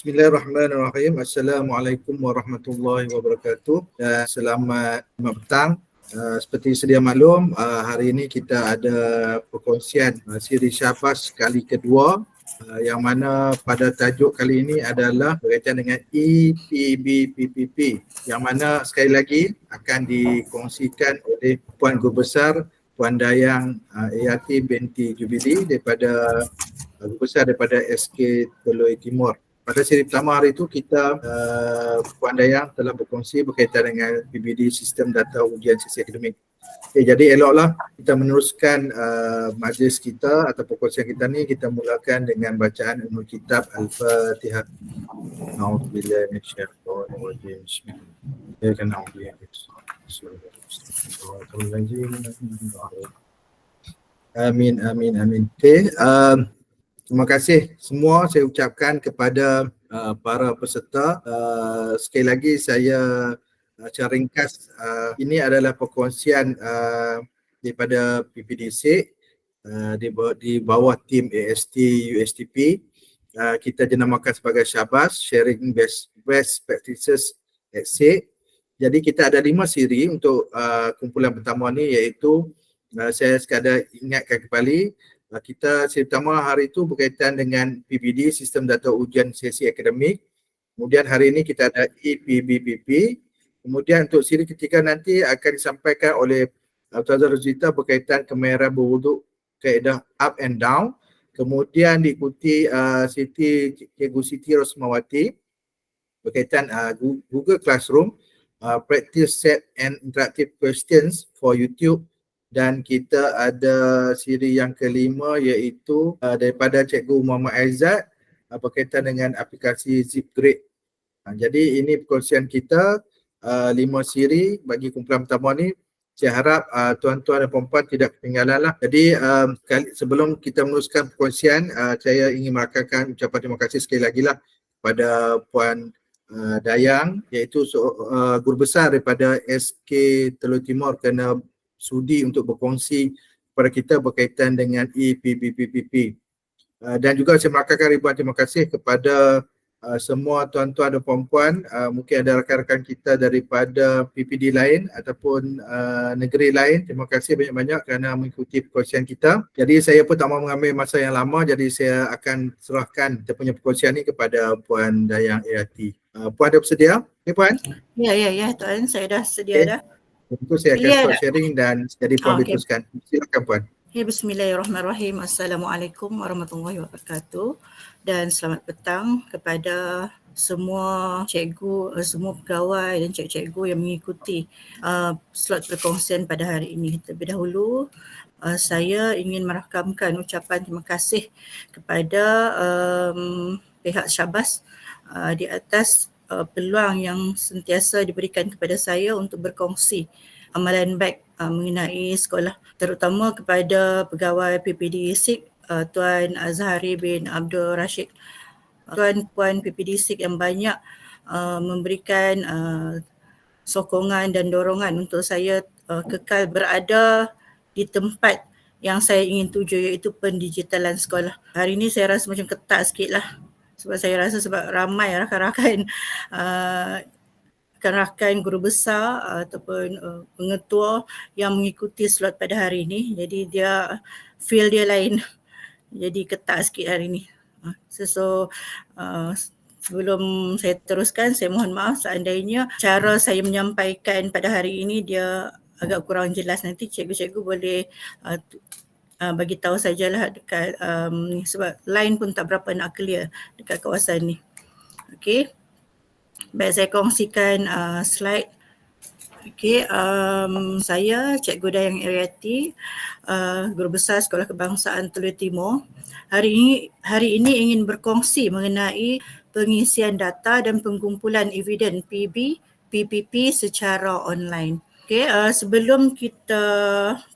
Bismillahirrahmanirrahim. Assalamualaikum warahmatullahi wabarakatuh. Dan selamat petang. Seperti sedia maklum, hari ini kita ada perkongsian siri Syahbaz kali kedua, yang mana pada tajuk kali ini adalah berkaitan dengan EPBPPP, yang mana sekali lagi akan dikongsikan oleh Puan Guru Besar Puan Dayang Eyati binti Jubili daripada Guru Besar daripada SK Teluk Timur. Pada siri pertama hari itu kita Puan Dayang telah berkongsi berkaitan dengan PBD Sistem Data Ujian Sesi Akademik. Okay, jadi eloklah kita meneruskan majlis kita atau perkongsian kita ni, kita mulakan dengan bacaan Ummul Kitab Al-Fatihah. A'udzubillahi minasyaitonir rajim. Amin amin amin. Okay, terima kasih semua saya ucapkan kepada para peserta. Sekali lagi saya secara ringkas, ini adalah perkongsian daripada PPDC di bawah tim AST USTP. Kita dinamakan sebagai Syahbaz Sharing Best Practices at SIG. Jadi kita ada 5 siri untuk kumpulan pertama ni, iaitu saya sekadar ingatkan kembali, kita siri pertama hari itu berkaitan dengan PBD Sistem Data Ujian Sesi Akademik. Kemudian hari ini kita ada EPBPP. Kemudian untuk siri ketiga nanti akan disampaikan oleh Ustazah Rosita berkaitan kamera berwuduk kaedah up and down. Kemudian diikuti Cikgu Siti Rosmawati berkaitan Google Classroom, practice set and interactive questions for YouTube. Dan kita ada siri yang kelima, iaitu daripada Cikgu Muhammad Aizat berkaitan dengan aplikasi Zipgrade. Jadi ini perkongsian kita 5 siri bagi kumpulan pertama ni. Saya harap tuan-tuan dan puan-puan tidak ketinggalan lah. Jadi sebelum kita meneruskan perkongsian, saya ingin merakamkan ucapan terima kasih sekali lagi lah kepada Puan Dayang, iaitu Guru Besar daripada SK Teluk Timur, kerana sudi untuk berkongsi kepada kita berkaitan dengan EPBPPP. Dan juga saya merakamkan ribuan terima kasih kepada semua tuan-tuan dan puan-puan. Mungkin ada rakan-rakan kita daripada PPD lain ataupun negeri lain. Terima kasih banyak-banyak kerana mengikuti perkongsian kita. Jadi saya pun tak mahu mengambil masa yang lama, jadi saya akan serahkan kita punya perkongsian ni kepada Puan Dayang Eyati. Puan dah bersedia? Okay, Puan? Ya Tuan, saya dah sedia dah. Untuk saya akan stop sharing dan jadi Puan diteruskan. Silakan Puan. Bismillahirrahmanirrahim. Assalamualaikum warahmatullahi wabarakatuh. Dan selamat petang kepada semua cikgu, semua pegawai dan cikgu-cikgu yang mengikuti slot perkongsian pada hari ini. Terlebih dahulu, saya ingin merakamkan ucapan terima kasih kepada pihak Syahbaz di atas peluang yang sentiasa diberikan kepada saya untuk berkongsi amalan baik mengenai sekolah, terutama kepada pegawai PPD SIG, Tuan Azhari bin Abdul Rashid, tuan-puan PPD SIG yang banyak memberikan sokongan dan dorongan untuk saya kekal berada di tempat yang saya ingin tuju, iaitu pendigitalan sekolah. Hari ini saya rasa macam ketat sikit lah, sebab saya rasa sebab ramai rakan-rakan rakan guru besar ataupun pengetua yang mengikuti slot pada hari ini. Jadi dia feel dia lain. Jadi ketat sikit hari ini. Sebelum saya teruskan, saya mohon maaf seandainya cara saya menyampaikan pada hari ini dia agak kurang jelas. Nanti cikgu-cikgu boleh bagi tahu sajalah dekat sebab line pun tak berapa nak clear dekat kawasan ni. Okey. Baik, saya kongsikan slide. Okey, saya Cikgu Dayang Eyati, Guru Besar Sekolah Kebangsaan Teluk Timur. Hari ini ingin berkongsi mengenai pengisian data dan pengumpulan eviden PPP secara online. Okey, sebelum kita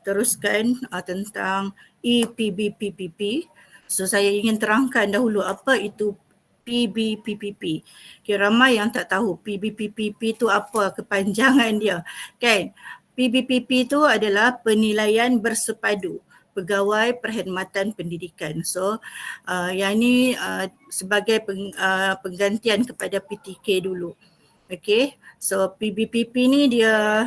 teruskan tentang EPBPPP, saya ingin terangkan dahulu apa itu PBPPP. Okay, ramai yang tak tahu PBPPP itu apa, kepanjangan dia. Kan? PBPP itu adalah penilaian bersepadu. pegawai perkhidmatan pendidikan. So yang ni sebagai penggantian kepada PTK dulu. Okay, so PBPP ni dia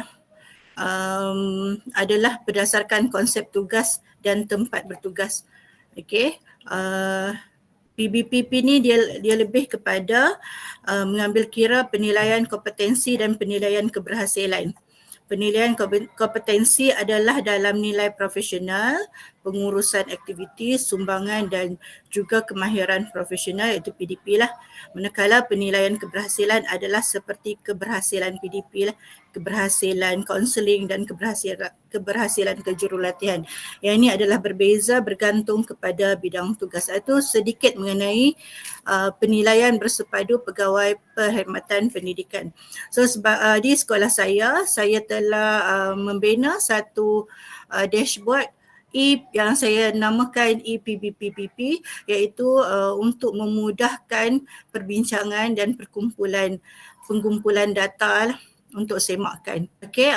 adalah berdasarkan konsep tugas dan tempat bertugas. Okay, PBPP ni dia lebih kepada mengambil kira penilaian kompetensi dan penilaian keberhasilan. Penilaian kompetensi adalah dalam nilai profesional, pengurusan aktiviti, sumbangan dan juga kemahiran profesional iaitu PDP lah. Manakala penilaian keberhasilan adalah seperti keberhasilan PDP lah, keberhasilan kaunseling dan keberhasilan kejurulatihan. Yang ini adalah berbeza bergantung kepada bidang tugas. Itu sedikit mengenai penilaian bersepadu pegawai perkhidmatan pendidikan. So di sekolah saya telah membina satu dashboard yang saya namakan ePBPPP, iaitu untuk memudahkan perbincangan dan pengumpulan data untuk semakkan. Okey,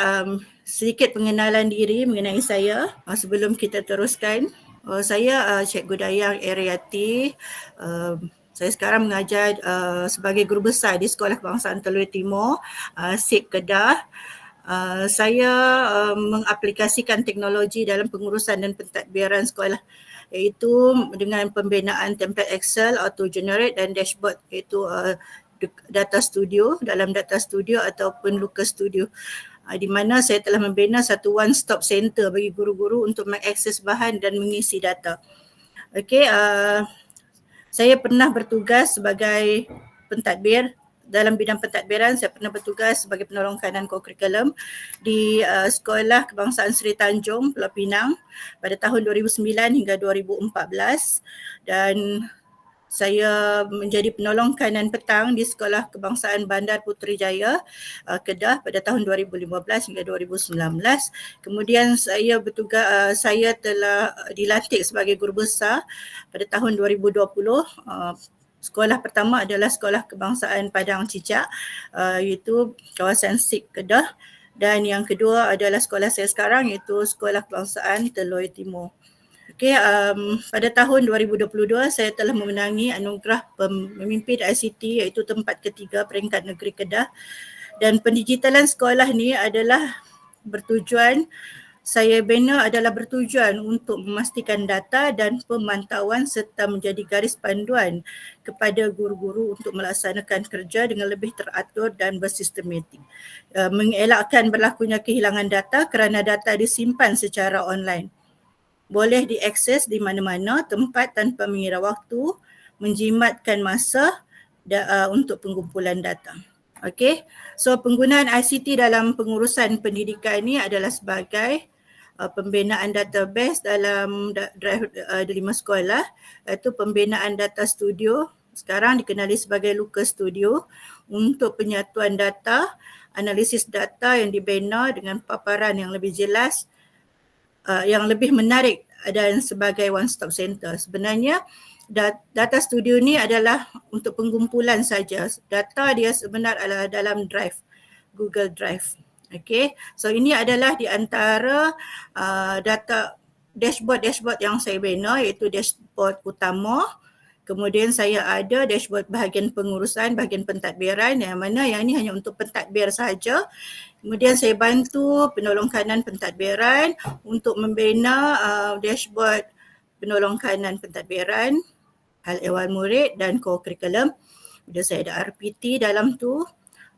sedikit pengenalan diri mengenai saya sebelum kita teruskan. Saya Cikgu Dayang Eriati. Saya sekarang mengajar sebagai guru besar di Sekolah Kebangsaan Teluk Timur, SIP Kedah. Saya mengaplikasikan teknologi dalam pengurusan dan pentadbiran sekolah, iaitu dengan pembinaan template Excel, auto generate dan dashboard, iaitu data studio, dalam data studio ataupun Lucas Studio, di mana saya telah membina satu one stop center bagi guru-guru untuk mengakses bahan dan mengisi data. Okey, saya pernah bertugas sebagai pentadbir. Dalam bidang pentadbiran, saya pernah bertugas sebagai penolong kanan co-curriculum di Sekolah Kebangsaan Seri Tanjung, Pulau Pinang pada tahun 2009 hingga 2014, dan saya menjadi penolong kanan petang di Sekolah Kebangsaan Bandar Putrajaya, Kedah pada tahun 2015 hingga 2019. Kemudian saya telah dilantik sebagai guru besar pada tahun 2020. Sekolah pertama adalah Sekolah Kebangsaan Padang Cicak, iaitu kawasan SIP Kedah, dan yang kedua adalah sekolah saya sekarang, iaitu Sekolah Kebangsaan Teluk Timur. Okey, pada tahun 2022 saya telah memenangi anugerah pemimpin ICT, iaitu tempat ketiga peringkat negeri Kedah, dan pendigitalan sekolah ni adalah bertujuan untuk memastikan data dan pemantauan serta menjadi garis panduan kepada guru-guru untuk melaksanakan kerja dengan lebih teratur dan bersistematik. Mengelakkan berlakunya kehilangan data kerana data disimpan secara online. Boleh diakses di mana-mana tempat tanpa mengira waktu, menjimatkan masa untuk pengumpulan data. Okey, so penggunaan ICT dalam pengurusan pendidikan ini adalah sebagai pembinaan database dalam drive 5 sekolah, iaitu pembinaan data studio, sekarang dikenali sebagai Lucas Studio, untuk penyatuan data, analisis data yang dibina dengan paparan yang lebih jelas, yang lebih menarik dan sebagai one stop center. Sebenarnya data studio ni adalah untuk pengumpulan saja. Data dia sebenarnya adalah dalam drive, Google Drive. Okay, so ini adalah di antara data dashboard yang saya bina, iaitu dashboard utama. Kemudian saya ada dashboard bahagian pengurusan, bahagian pentadbiran, yang mana yang ini hanya untuk pentadbir saja. Kemudian saya bantu penolong kanan pentadbiran untuk membina dashboard penolong kanan pentadbiran, hal ehwal murid dan co-curriculum. Kemudian saya ada RPT dalam tu.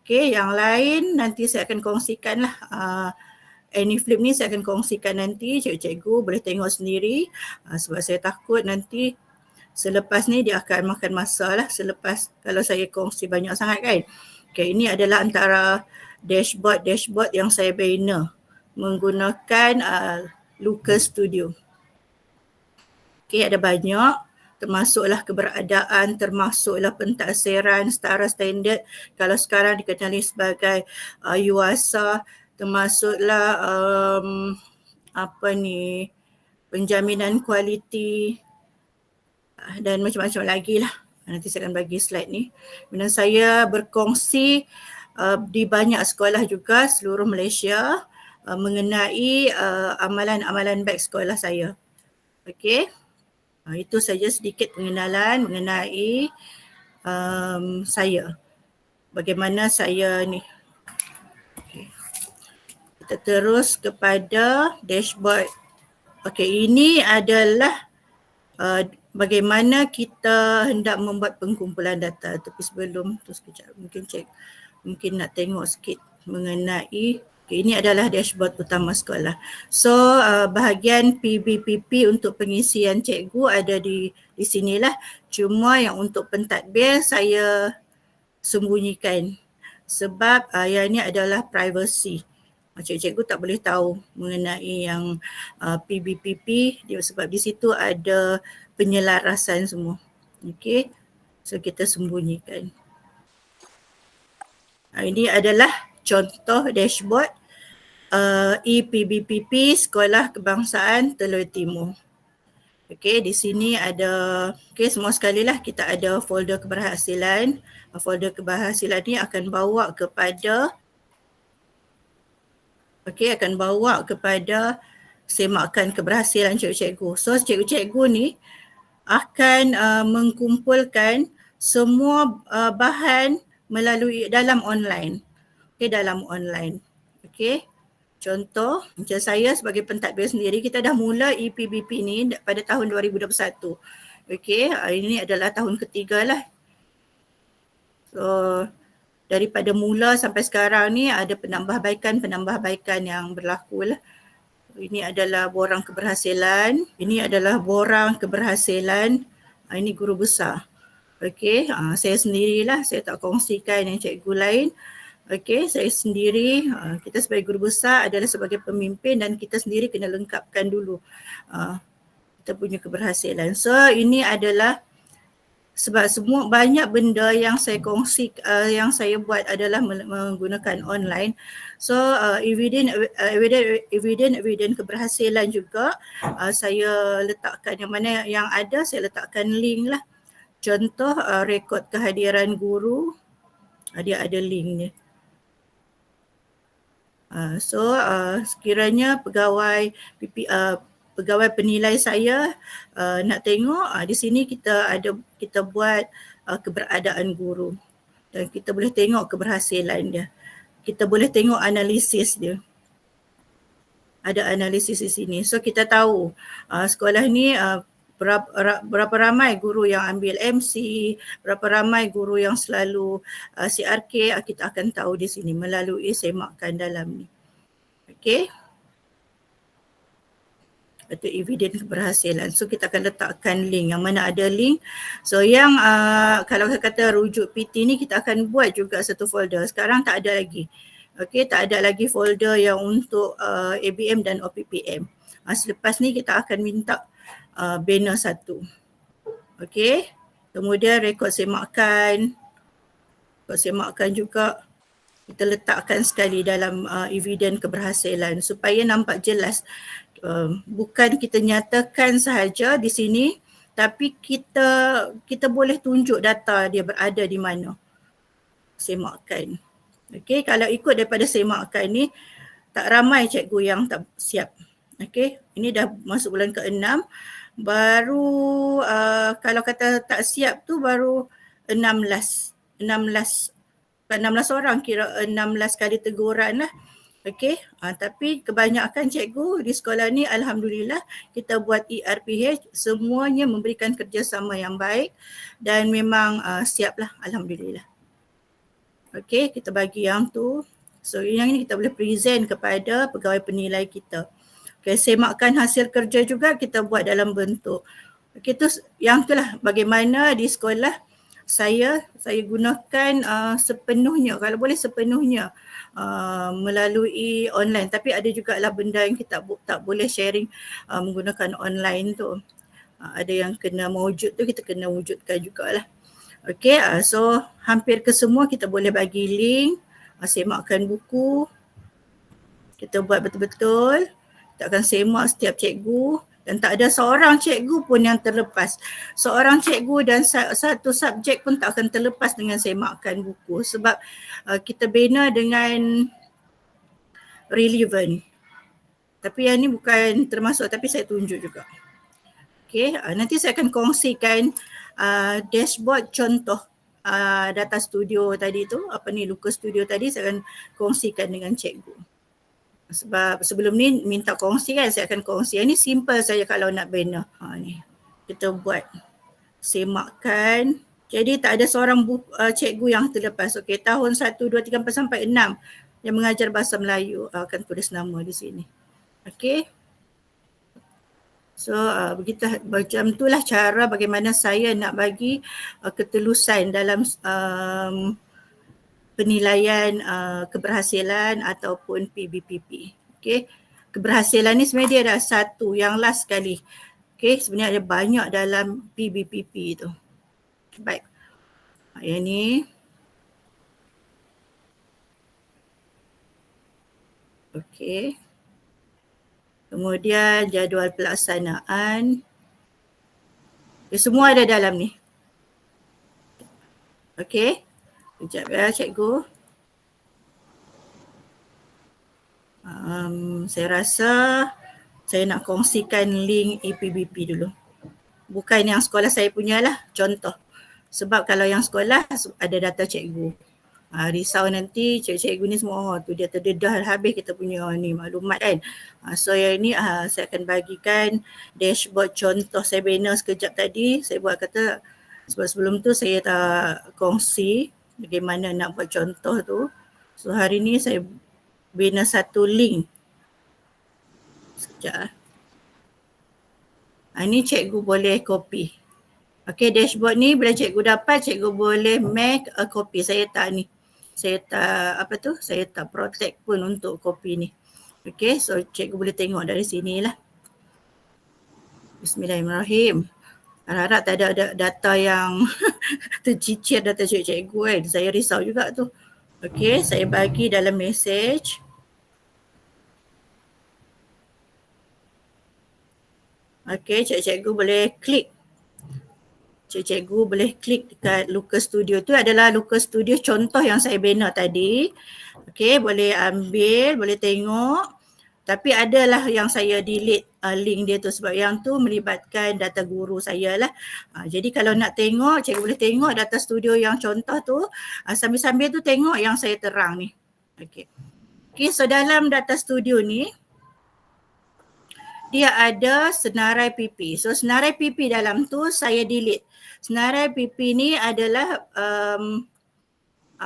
Okey, yang lain nanti saya akan kongsikan lah. Anyflip ni saya akan kongsikan nanti, cikgu-cikgu boleh tengok sendiri, sebab saya takut nanti selepas ni dia akan makan masa lah selepas kalau saya kongsi banyak sangat kan. Okey, ini adalah antara dashboard yang saya bina menggunakan Lucas Studio. Okey, ada banyak, termasuklah keberadaan, termasuklah pentadsiran setara standard, kalau sekarang dikenali sebagai UASA, termasuklah penjaminan kualiti dan macam-macam lagi lah. Nanti saya akan bagi slide ni. Kemudian saya berkongsi di banyak sekolah juga seluruh Malaysia mengenai amalan-amalan baik sekolah saya. Okey. Itu saja sedikit pengenalan mengenai saya. Bagaimana saya ni. Okay. Kita terus kepada dashboard. Okey, ini adalah bagaimana kita hendak membuat pengkumpulan data. Tapi sebelum tu sekejap, mungkin nak tengok sikit mengenai ini adalah dashboard utama sekolah. So bahagian PBPP untuk pengisian cikgu ada di sinilah. Cuma yang untuk pentadbir saya sembunyikan sebab yang ini adalah privacy. Cikgu-cikgu tak boleh tahu mengenai yang PBPP dia sebab di situ ada penyelarasan semua. Okey. So kita sembunyikan. Ini adalah contoh dashboard EPBPP Sekolah Kebangsaan Teluk Timur. Okey, di sini ada, okey semua sekali lah kita ada folder keberhasilan. Folder keberhasilan ni akan bawa kepada semakan keberhasilan cikgu-cikgu. So cikgu-cikgu ni akan mengkumpulkan semua bahan melalui dalam online. Okey, dalam online. Okey. Contoh, macam saya sebagai pentadbir sendiri, kita dah mula EPBP ni pada tahun 2021. Okey, ini adalah tahun ketiga lah. So, daripada mula sampai sekarang ni ada penambahbaikan yang berlaku lah. Ini adalah borang keberhasilan. Ini adalah borang keberhasilan. Ini guru besar. Okey, saya sendirilah, saya tak kongsikan dengan cikgu lain. Okey, saya sendiri, kita sebagai guru besar adalah sebagai pemimpin dan kita sendiri kena lengkapkan dulu kita punya keberhasilan. So ini adalah sebab semua banyak benda yang saya kongsi, yang saya buat adalah menggunakan online. So evidence keberhasilan juga saya letakkan yang mana yang ada saya letakkan link lah. Contoh rekod kehadiran guru, dia ada link ni. So sekiranya pegawai penilai saya nak tengok di sini kita buat keberadaan guru dan kita boleh tengok keberhasilan dia. Kita boleh tengok analisis dia. Ada analisis di sini. So kita tahu sekolah ni berapa ramai guru yang ambil MC, berapa ramai guru yang selalu CRK, kita akan tahu di sini melalui semakan dalam ni. Okey. Itu evidence keberhasilan. So kita akan letakkan link, yang mana ada link. So yang kalau kata rujuk PT ni kita akan buat juga satu folder. Sekarang tak ada lagi. Okey, tak ada lagi folder yang untuk ABM dan OPPM. Selepas ni kita akan minta banner satu. Okey. Kemudian rekod semakan. Rekod semakan juga kita letakkan sekali dalam evidence keberhasilan supaya nampak jelas. Bukan kita nyatakan sahaja di sini, tapi kita boleh tunjuk data dia berada di mana. Semakan. Okey, kalau ikut daripada semakan ni tak ramai cikgu yang tak siap. Okey, ini dah masuk bulan ke-6. Baru kalau kata tak siap tu baru 16 orang, kira 16 kali teguran lah. Okey, tapi kebanyakan cikgu di sekolah ni alhamdulillah kita buat ERPH semuanya memberikan kerjasama yang baik dan memang siap lah alhamdulillah. Okey, kita bagi yang tu. So yang ini kita boleh present kepada pegawai penilai kita. Okay, semakan hasil kerja juga kita buat dalam bentuk. Okay, tu yang itulah bagaimana di sekolah saya gunakan sepenuhnya, kalau boleh sepenuhnya melalui online. Tapi ada juga lah benda yang kita tak boleh sharing menggunakan online tu. Ada yang kena mewujud tu kita kena wujudkan jugalah. Okay, so hampir ke semua kita boleh bagi link, semakan buku. Kita buat betul-betul. Kita akan semak setiap cikgu dan tak ada seorang cikgu pun yang terlepas. Seorang cikgu dan satu subjek pun tak akan terlepas dengan semakan buku sebab kita bina dengan relevant. Tapi yang ni bukan termasuk, tapi saya tunjuk juga. Okey, nanti saya akan kongsikan dashboard contoh data studio tadi tu, Looker Studio tadi saya akan kongsikan dengan cikgu. Sebab sebelum ni minta kongsi kan, saya akan kongsi. Ini simple saja kalau nak banner. Ni kita buat, semakkan. Jadi tak ada seorang cikgu yang terlepas. Okey, tahun 1, 2, 3, 4 sampai 6 yang mengajar bahasa Melayu akan tulis nama di sini. Okey. So begitu, macam itulah cara bagaimana saya nak bagi ketelusan dalam penilaian keberhasilan ataupun PBPP. Okey. Keberhasilan ni sebenarnya dia ada satu yang last sekali. Okey, sebenarnya ada banyak dalam PBPP tu. Baik. Yang ni okey. Kemudian jadual pelaksanaan. Semua ada dalam ni. Okey. Sekejap ya cikgu. Saya rasa saya nak kongsikan link EPBP dulu. Bukan yang sekolah saya punya lah, contoh. Sebab kalau yang sekolah ada data cikgu. Risau nanti cikgu ni semua tu dia terdedah habis kita punya ni maklumat kan. So yang ni saya akan bagikan dashboard contoh saya banner sekejap tadi. Saya buat kata sebab sebelum tu saya tak kongsi bagaimana nak buat contoh tu. So hari ni saya bina satu link. Sekejap. Ini cikgu boleh copy. Okey, dashboard ni bila cikgu dapat, cikgu boleh make a copy. Saya tak ni. Saya tak saya tak protect pun untuk copy ni. Okey, so cikgu boleh tengok dari sini lah. Bismillahirrahmanirrahim. Harap tak ada data yang tercicir data cikgu kan. Saya risau juga tu. Okey, saya bagi dalam message. Okey, cikgu boleh klik. Cikgu boleh klik dekat Looker Studio tu, adalah Looker Studio contoh yang saya bina tadi. Okey, boleh ambil, boleh tengok. Tapi adalah yang saya delete link dia tu sebab yang tu melibatkan data guru saya lah. Jadi kalau nak tengok, cikgu boleh tengok data studio yang contoh tu. Sambil-sambil tu tengok yang saya terang ni. Okey. Okey, so dalam data studio ni, dia ada senarai PP. So senarai PP dalam tu saya delete. Senarai PP ni adalah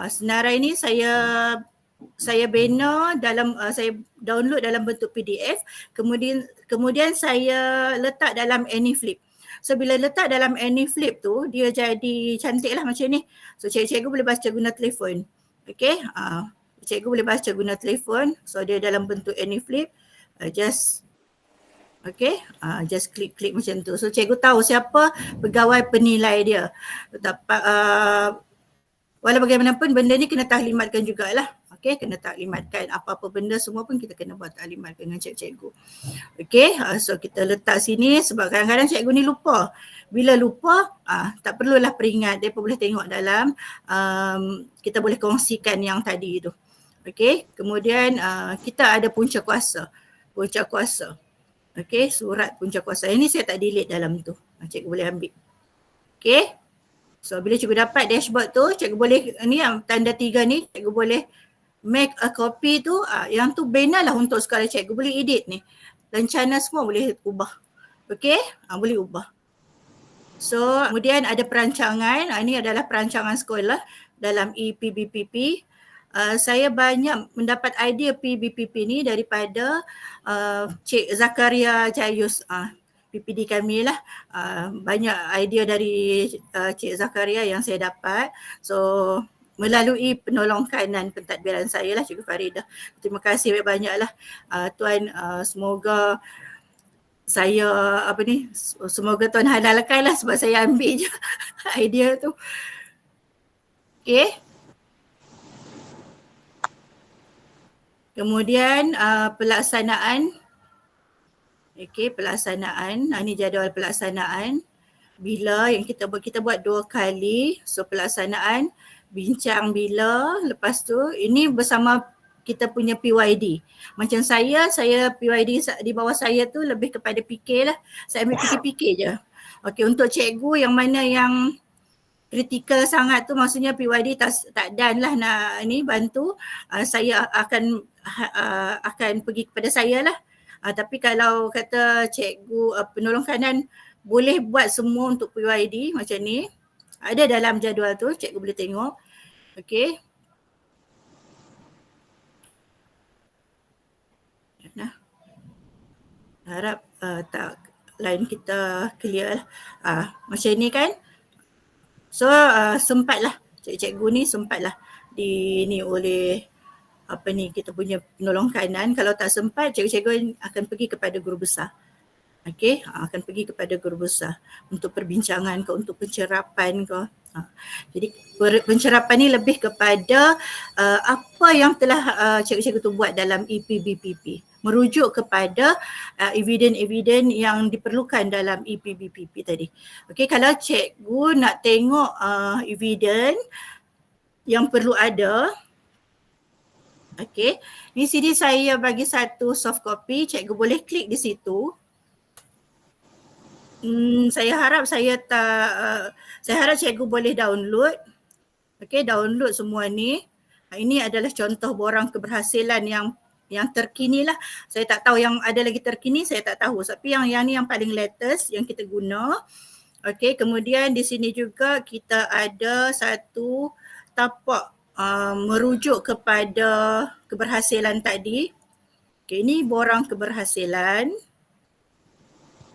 senarai ni saya bina dalam saya download dalam bentuk PDF, kemudian saya letak dalam AnyFlip. So bila letak dalam AnyFlip tu dia jadi cantik lah macam ni. So cikgu boleh baca guna telefon. Okey, cikgu boleh baca guna telefon. So dia dalam bentuk AnyFlip. Just klik macam tu. So cikgu tahu siapa pegawai penilai dia. Walau bagaimanapun benda ni kena taklimatkan jugalah. Okey, kena taklimatkan. Apa-apa benda semua pun kita kena buat taklimat dengan cikgu. Okey, so kita letak sini sebab kadang-kadang cikgu ni lupa. Bila lupa, tak perlulah peringat. Dia pun boleh tengok dalam, kita boleh kongsikan yang tadi tu. Okey, kemudian kita ada punca kuasa. Punca kuasa. Okey, surat punca kuasa. Ini saya tak delete dalam tu. Cikgu boleh ambil. Okey. So bila cikgu dapat dashboard tu, cikgu boleh ni yang tanda 3 ni, cikgu boleh make a copy tu, yang tu benar lah untuk sekolah cikgu. Boleh edit ni. Rencana semua boleh ubah. Okey, boleh ubah. So kemudian ada perancangan. Ini adalah perancangan sekolah dalam EPBPP. Saya banyak mendapat idea PBPP ni daripada Cik Zakaria Jayus, PPD kami lah. Banyak idea dari Cik Zakaria yang saya dapat. So melalui penolong kanan pentadbiran saya lah, Cikgu Faridah. Terima kasih banyak-banyak lah Tuan. Semoga saya semoga Tuan halalkan lah sebab saya ambil je idea tu. Okay. Kemudian pelaksanaan. Okey, pelaksanaan. Ini jadual pelaksanaan. Bila yang kita buat 2 kali. So pelaksanaan, bincang bila, lepas tu ini bersama kita punya PYD. Macam saya PYD di bawah saya tu lebih kepada PK lah. Saya ambil PK je. Okey, untuk cikgu yang mana yang kritikal sangat tu, maksudnya PYD tak dan lah nak ni bantu, saya akan pergi kepada saya lah. Tapi kalau kata cikgu penolong kanan boleh buat semua untuk PYD macam ni, ada dalam jadual tu, cikgu boleh tengok. Okey. Nah, harap tak line kita clear lah. Macam ni kan. So sempatlah cikgu ni sempatlah ni oleh kita punya penolong kanan. Kalau tak sempat, cikgu-cikgu akan pergi kepada guru besar. Okey, akan pergi kepada guru besar untuk perbincangan ke, untuk pencerapan ke. Jadi pencerapan ni lebih kepada apa yang telah cikgu-cikgu tu buat dalam EPBPP, merujuk kepada evidence-evidence yang diperlukan dalam EPBPP tadi. Okey, kalau cikgu nak tengok evidence yang perlu ada, okey, di sini saya bagi satu soft copy, cikgu boleh klik di situ. Saya harap cikgu boleh download. Okey, download semua ni. Ini adalah contoh borang keberhasilan yang terkini lah. Saya tak tahu yang ada lagi terkini, saya tak tahu. Tapi yang ni yang paling latest yang kita guna. Okey, kemudian di sini juga kita ada satu tapak merujuk kepada keberhasilan tadi. Okey, ini borang keberhasilan.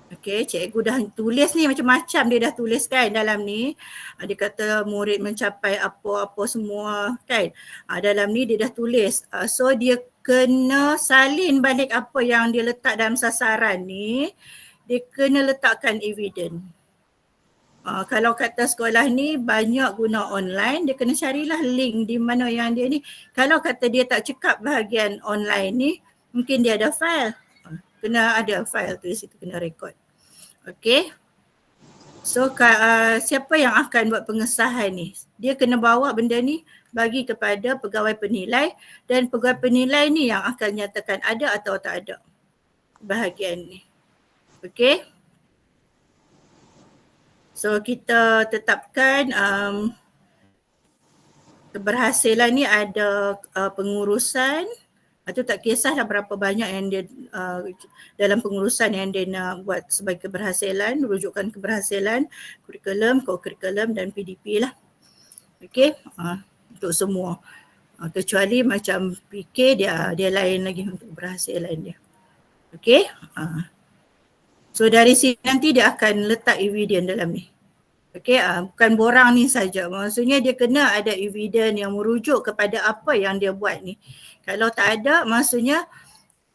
Okey, cikgu dah tulis ni macam-macam, dia dah tulis kan dalam ni. Dia kata murid mencapai apa-apa semua kan. Dalam ni dia dah tulis. So dia kena salin balik apa yang dia letak dalam sasaran ni. Dia kena letakkan evidence. Kalau kata sekolah ni banyak guna online, dia kena carilah link di mana yang dia ni. Kalau kata dia tak cekap bahagian online ni, mungkin dia ada file. Kena ada file tu di situ, kena record. Okey. So siapa yang akan buat pengesahan ni? Dia kena bawa benda ni bagi kepada pegawai penilai, dan pegawai penilai ni yang akan nyatakan ada atau tak ada bahagian ni. Okey. So kita tetapkan keberhasilan ni ada pengurusan. Itu tak kisahlah berapa banyak yang dia dalam pengurusan yang dia nak buat sebagai keberhasilan, rujukan keberhasilan, kurikulum, co-kurikulum dan PDP lah. Okey, untuk semua. Kecuali macam PK dia lain lagi untuk keberhasilan dia. Okey. So dari sini nanti dia akan letak evidence dalam ni. Okey, bukan borang ni saja. Maksudnya dia kena ada evidence yang merujuk kepada apa yang dia buat ni. Kalau tak ada, maksudnya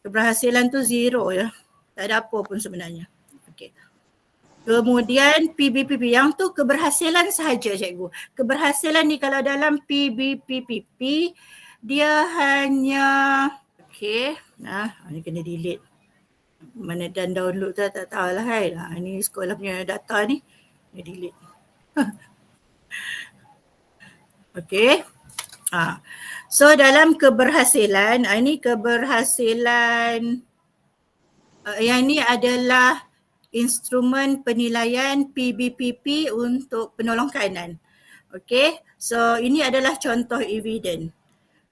keberhasilan tu zero ya. Tak ada apa pun sebenarnya. Okey. Kemudian PBPP, yang tu keberhasilan sahaja cikgu. Keberhasilan ni kalau dalam PBPP dia hanya okey, ni kena delete. Mana dan download tu tak tahulah kan. Ni sekolah punya data ni. Ni delete. Okey. So dalam keberhasilan, ini keberhasilan yang ni adalah instrumen penilaian PBPP untuk penolong kanan. Okey, so ini adalah contoh evidence.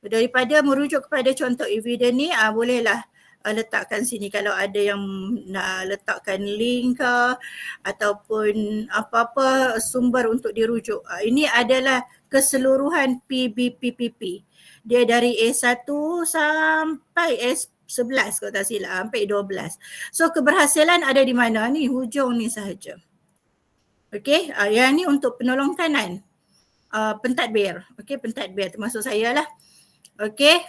Daripada merujuk kepada contoh evidence ni, bolehlah letakkan sini kalau ada yang nak letakkan link ke ataupun apa-apa sumber untuk dirujuk. Ini adalah keseluruhan PBPPP. Dia dari A1 sampai S11 kalau tak silap, sampai 12. So keberhasilan ada di mana ni? Hujung ni sahaja. Okey, yang ni untuk penolong kanan. Pentadbir. Okey, pentadbir termasuk saya lah. Okey,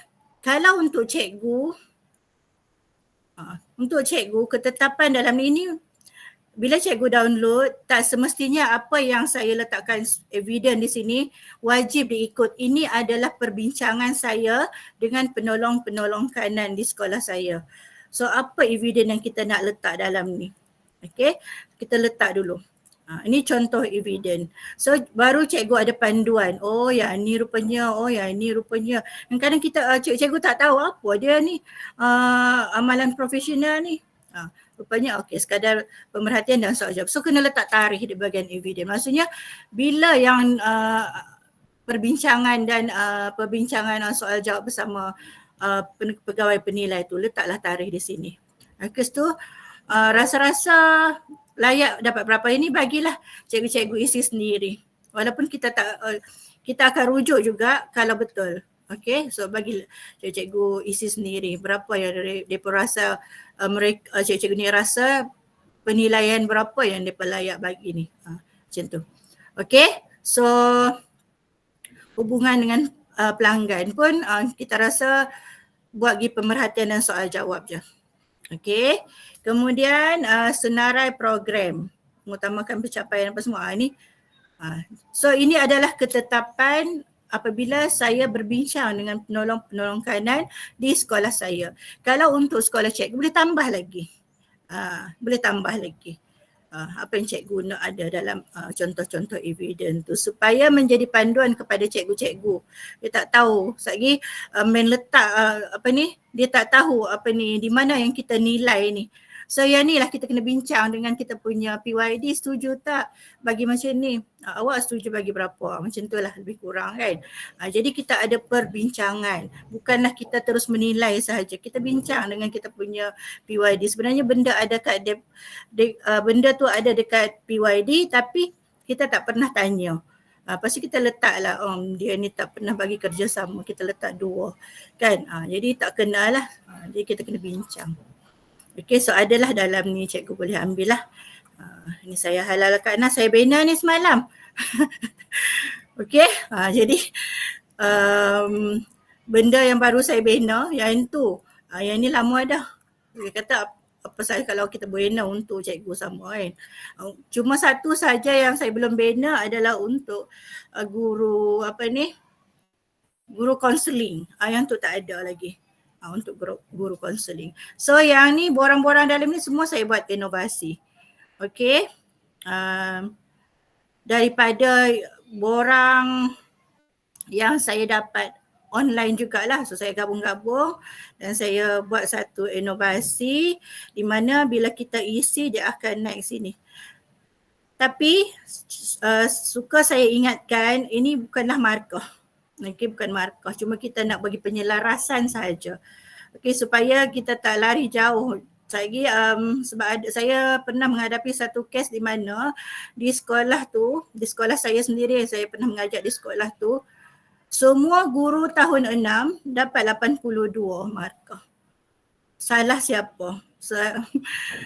kalau untuk cikgu, ketetapan dalam ini, bila cikgu download, tak semestinya apa yang saya letakkan evidence di sini wajib diikut. Ini adalah perbincangan saya dengan penolong-penolong kanan di sekolah saya. So apa evidence yang kita nak letak dalam ni? Okey, kita letak dulu. Ini contoh eviden. So baru cikgu ada panduan. Oh yang ni rupanya, oh yang ni rupanya. Kadang-kadang kita cikgu tak tahu apa dia ni amalan profesional ni. Rupanya okey, sekadar pemerhatian dan soal jawab. So kena letak tarikh di bahagian eviden. Maksudnya bila yang perbincangan dan perbincangan soal jawab bersama pegawai penilai tu, letaklah tarikh di sini. Lepas tu rasa-rasa layak dapat berapa ini, bagilah cikgu-cikgu isi sendiri. Walaupun kita tak kita akan rujuk juga kalau betul. Okey, so bagi cikgu-cikgu isi sendiri berapa yang mereka rasa mereka cikgu-cikgu ni rasa penilaian berapa yang mereka layak bagi ni. Macam tu. Okey, so hubungan dengan pelanggan pun kita rasa buat pergi pemerhatian dan soal jawab je. Okey. Kemudian senarai program, mengutamakan pencapaian apa semua. So ini adalah ketetapan apabila saya berbincang dengan penolong-penolong kanan di sekolah saya. Kalau untuk sekolah cikgu boleh tambah lagi. Boleh tambah lagi. Apa yang cikgu nak ada dalam contoh-contoh eviden tu supaya menjadi panduan kepada cikgu-cikgu. Dia tak tahu lagi main letak dia tak tahu di mana yang kita nilai ni. So yang ni lah kita kena bincang dengan kita punya PYD, setuju tak bagi macam ni? Awak setuju bagi berapa? Macam tu lah lebih kurang kan. Jadi kita ada perbincangan. Bukanlah kita terus menilai sahaja. Kita bincang dengan kita punya PYD. Sebenarnya benda ada kat benda tu ada dekat PYD tapi kita tak pernah tanya. Pasti kita letaklah dia ni tak pernah bagi kerjasama, kita letak 2 kan. Jadi tak kenalah. Jadi kita kena bincang. Okey, so adalah dalam ni cikgu boleh ambil lah. Ni saya halalkan, saya bina ni semalam. Okey, jadi benda yang baru saya bina yang tu, yang ni lama dah. Dia kata apa saya kalau kita bina untuk cikgu sama kan. Cuma satu saja yang saya belum bina adalah untuk guru guru kaunseling. Yang tu tak ada lagi. Untuk guru kaunseling. So yang ni borang-borang dalam ni semua saya buat inovasi. Okey. Daripada borang yang saya dapat online jugalah. So saya gabung-gabung dan saya buat satu inovasi di mana bila kita isi dia akan naik sini. Tapi suka saya ingatkan ini bukanlah markah. Okey, bukan markah, cuma kita nak bagi penyelarasan sahaja. Okey, supaya kita tak lari jauh. Lagi sebab saya pernah menghadapi satu kes di mana di sekolah tu, di sekolah saya sendiri, saya pernah mengajar di sekolah tu, semua guru tahun 6 dapat 82 markah. Salah siapa?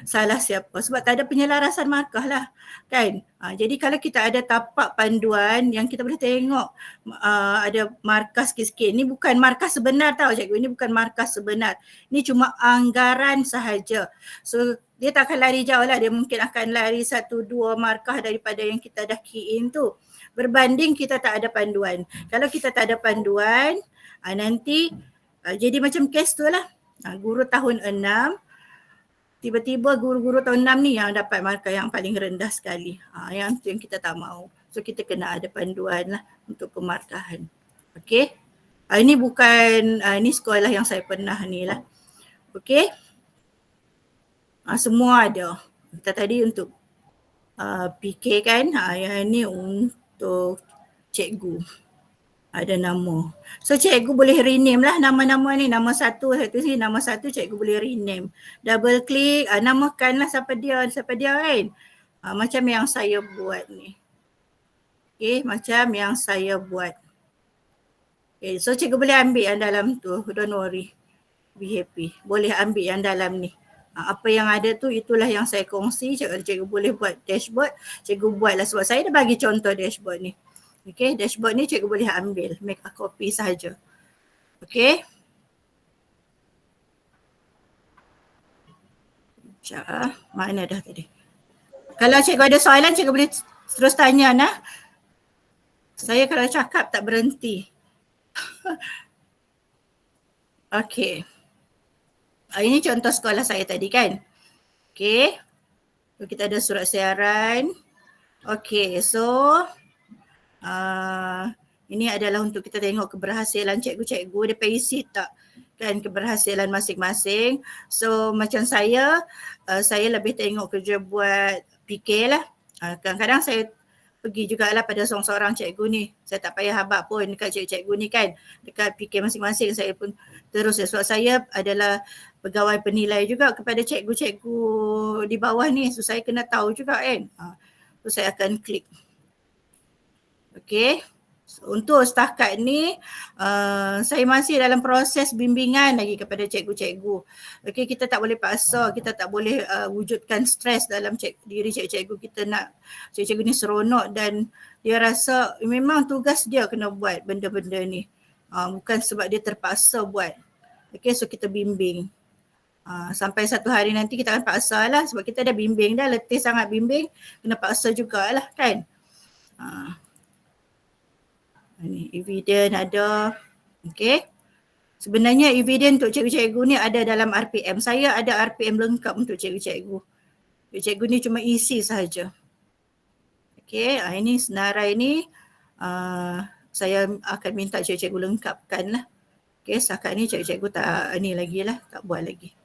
Salah siapa? Sebab tak ada penyelarasan markah lah kan. Jadi kalau kita ada tapak panduan yang kita boleh tengok ada markah sikit-sikit. Ini bukan markah sebenar tau cikgu, ini bukan markah sebenar. Ini cuma anggaran sahaja. So dia tak akan lari jauh lah, dia mungkin akan lari 1-2 markah daripada yang kita dah key in tu. Berbanding kita tak ada panduan. Kalau kita tak ada panduan nanti jadi macam kes tu lah. Guru tahun 6 tiba-tiba guru-guru tahun 6 ni yang dapat markah yang paling rendah sekali. Yang tu yang kita tak mahu. So kita kena ada panduan lah untuk pemarkahan. Okey. Ini bukan, ini sekolah yang saya pernah ni lah. Okey. Semua ada. Kita tadi untuk PK kan. Yang ni untuk cikgu. Ada nama. So cikgu boleh rename lah nama-nama ni. Nama satu ni, nama satu cikgu boleh rename. Double klik, namakanlah siapa dia kan. Macam yang saya buat ni. Okay, macam yang saya buat. Okay, so cikgu boleh ambil yang dalam tu, don't worry. Be happy. Boleh ambil yang dalam ni. Apa yang ada tu itulah yang saya kongsi. Cikgu boleh buat dashboard, cikgu buatlah sebab saya dah bagi contoh dashboard ni. Okay, dashboard ni cikgu boleh ambil, make a copy sahaja. Okay. Sekejap, mana dah tadi. Kalau cikgu ada soalan, cikgu boleh terus tanya nah. Saya kalau cakap tak berhenti. Okay. Ini contoh sekolah saya tadi kan. Okay. Kita ada surat siaran. Okay, so ini adalah untuk kita tengok keberhasilan cikgu-cikgu, dia isi tak kan keberhasilan masing-masing. So macam saya lebih tengok kerja buat PK lah. Kadang-kadang saya pergi jugalah pada seorang-seorang cikgu ni. Saya tak payah habaq pun dekat cikgu-cikgu ni kan. Dekat PK masing-masing saya pun terus. Sebab saya adalah pegawai penilai juga kepada cikgu-cikgu di bawah ni. So saya kena tahu juga kan. So saya akan klik. Okay. So, untuk setakat ni saya masih dalam proses bimbingan lagi kepada cikgu-cikgu. Okay, kita tak boleh paksa, kita tak boleh wujudkan stres dalam diri cikgu-cikgu. Kita nak cikgu-cikgu ni seronok dan dia rasa memang tugas dia kena buat benda-benda ni. Bukan sebab dia terpaksa buat. Okay, so kita bimbing. Sampai satu hari nanti kita akan paksa lah sebab kita dah bimbing dah, letih sangat bimbing, kena paksa jugalah kan. Ni evidence ada. Okay. Sebenarnya evidence untuk cikgu-cikgu ni ada dalam RPM. Saya ada RPM lengkap untuk cikgu-cikgu. Cikgu ni cuma isi sahaja. Okay. Ini senarai ni saya akan minta cikgu-cikgu lengkapkan lah. Okay. Setakat ni cikgu-cikgu tak ni lagi lah. Tak buat lagi.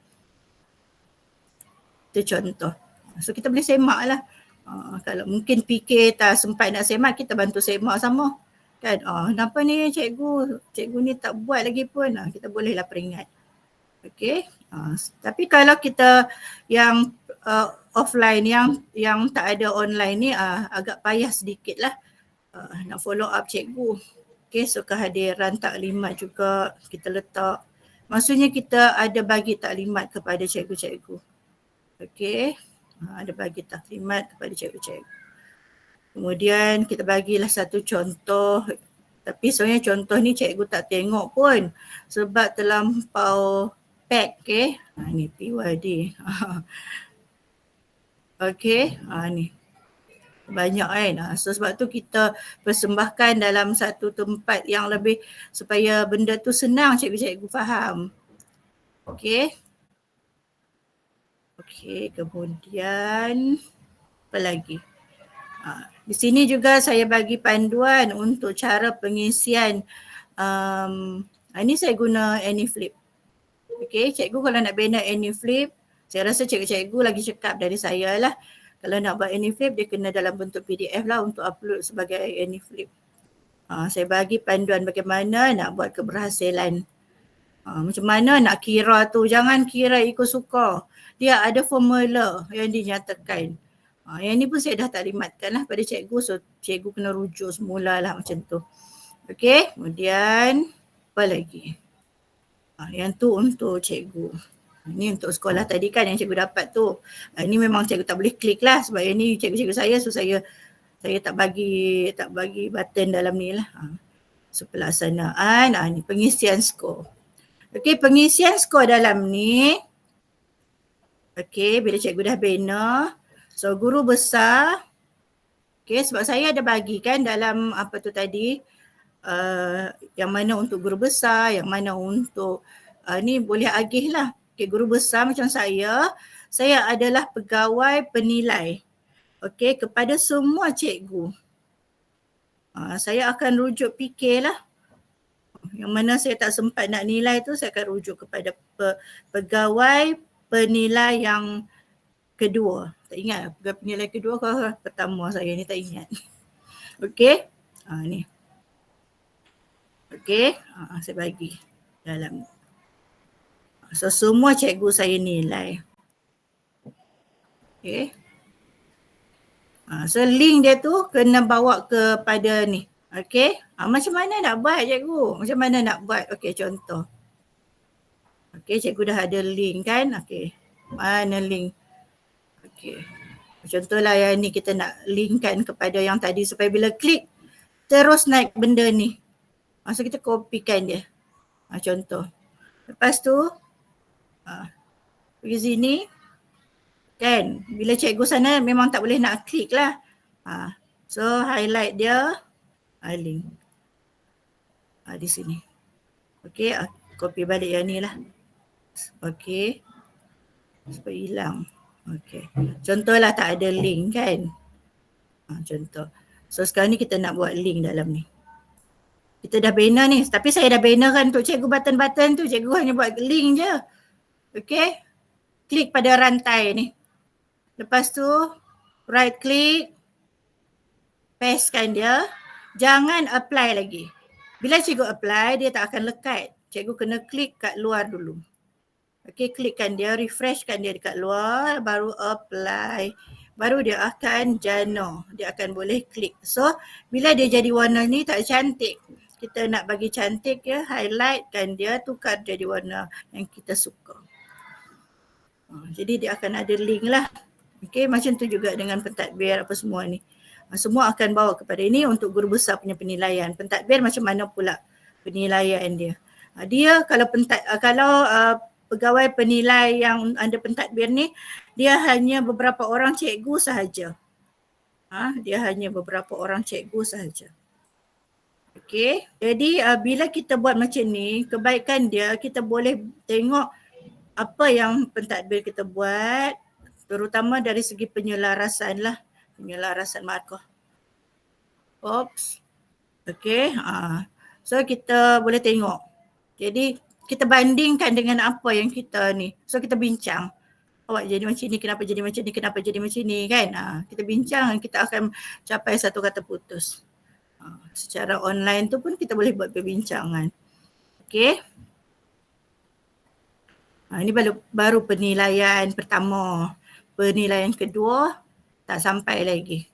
Itu contoh. So kita boleh semak lah. Kalau mungkin PK tak sempat nak semak, kita bantu semak sama. Kan, kenapa ni cikgu ni tak buat lagi pun, kita bolehlah peringat. Okay, tapi kalau kita yang offline, yang tak ada online ni agak payah sedikit lah nak follow up cikgu. Okay, so kehadiran taklimat juga kita letak. Maksudnya kita ada bagi taklimat kepada cikgu-cikgu. Okay, ada bagi taklimat kepada cikgu-cikgu. Kemudian kita bagilah satu contoh, tapi sebenarnya contoh ni cikgu tak tengok pun sebab terlampau pack. Okay, ni PYD. Okay, ni banyak kan. So sebab tu kita persembahkan dalam satu tempat yang lebih supaya benda tu senang cikgu-cikgu faham. Okay. Okay, kemudian apa lagi? Di sini juga saya bagi panduan untuk cara pengisian. Ini saya guna AnyFlip. Okay, cikgu kalau nak bina AnyFlip, saya rasa cikgu-cikgu lagi cekap dari saya lah. Kalau nak buat AnyFlip, dia kena dalam bentuk PDF lah untuk upload sebagai AnyFlip. Saya bagi panduan bagaimana nak buat keberhasilan. Macam mana nak kira tu, jangan kira ikut suka. Dia ada formula yang dinyatakan. Yang ni pun saya dah taklimatkan lah pada cikgu, so cikgu kena rujuk semula lah macam tu. Okay, kemudian apa lagi? Yang tu untuk cikgu. Ini untuk sekolah tadi kan yang cikgu dapat tu. Ini memang cikgu tak boleh klik lah sebab yang ni cikgu-cikgu saya, so saya tak bagi button dalam ni lah. So pelaksanaan, ni pengisian skor. Okay, pengisian skor dalam ni. Okay, bila cikgu dah bina, so guru besar, okay, sebab saya ada bagi kan dalam apa tu tadi, yang mana untuk guru besar, yang mana untuk ni boleh agih lah. Okay, guru besar macam saya adalah pegawai penilai. Okay, kepada semua cikgu. Saya akan rujuk PK lah. Yang mana saya tak sempat nak nilai tu, saya akan rujuk kepada pegawai penilai yang kedua. Tak ingat pegawai penilai kedua ke pertama saya ni, tak ingat. Okey. Ni. Okey. Saya bagi dalam. So semua cikgu saya nilai. Okey. So link dia tu kena bawa kepada ni. Okey. Macam mana nak buat cikgu? Macam mana nak buat? Okey, contoh. Okey, cikgu dah ada link kan? Okey. Mana link? Okey. Contohlah yang ni kita nak linkkan kepada yang tadi supaya bila klik terus naik benda ni. So kita kopikan dia. Contoh. Lepas tu pergi sini kan, bila cikgu sana memang tak boleh nak klik lah. So highlight dia, link. Di sini. Okey, copy balik yang ni lah. Okey. Supaya hilang. Okey. Contohlah tak ada link kan. Contoh. So sekarang ni kita nak buat link dalam ni. Kita dah banner ni, tapi saya dah banner kan untuk cikgu button-button tu, cikgu hanya buat link je. Okay, klik pada rantai ni. Lepas tu right click, pastekan dia, jangan apply lagi. Bila cikgu apply, dia tak akan lekat. Cikgu kena klik kat luar dulu. Okay, klikkan dia, refreshkan dia dekat luar, baru apply. Baru dia akan jana, dia akan boleh klik. So, bila dia jadi warna ni tak cantik. Kita nak bagi cantik ya, highlightkan dia, tukar jadi warna yang kita suka. Jadi dia akan ada link lah. Okay, macam tu juga dengan pentadbir apa semua ni. Semua akan bawa kepada ini untuk guru besar punya penilaian. Pentadbir macam mana pula penilaian dia. Dia kalau pegawai penilai yang ada pentadbir ni, dia hanya beberapa orang cikgu sahaja. Dia hanya beberapa orang cikgu sahaja. Okey, jadi bila kita buat macam ni, kebaikan dia kita boleh tengok apa yang pentadbir kita buat, terutama dari segi penyelarasan lah, penyelarasan markah. Oops. Okey, so kita boleh tengok. Jadi kita bandingkan dengan apa yang kita ni. So kita bincang. Awak jadi macam ni, kenapa jadi macam ni, kenapa jadi macam ni kan. Kita bincang, kita akan capai satu kata putus. Secara online tu pun kita boleh buat perbincangan. Okey. Ini baru penilaian pertama. Penilaian kedua tak sampai lagi.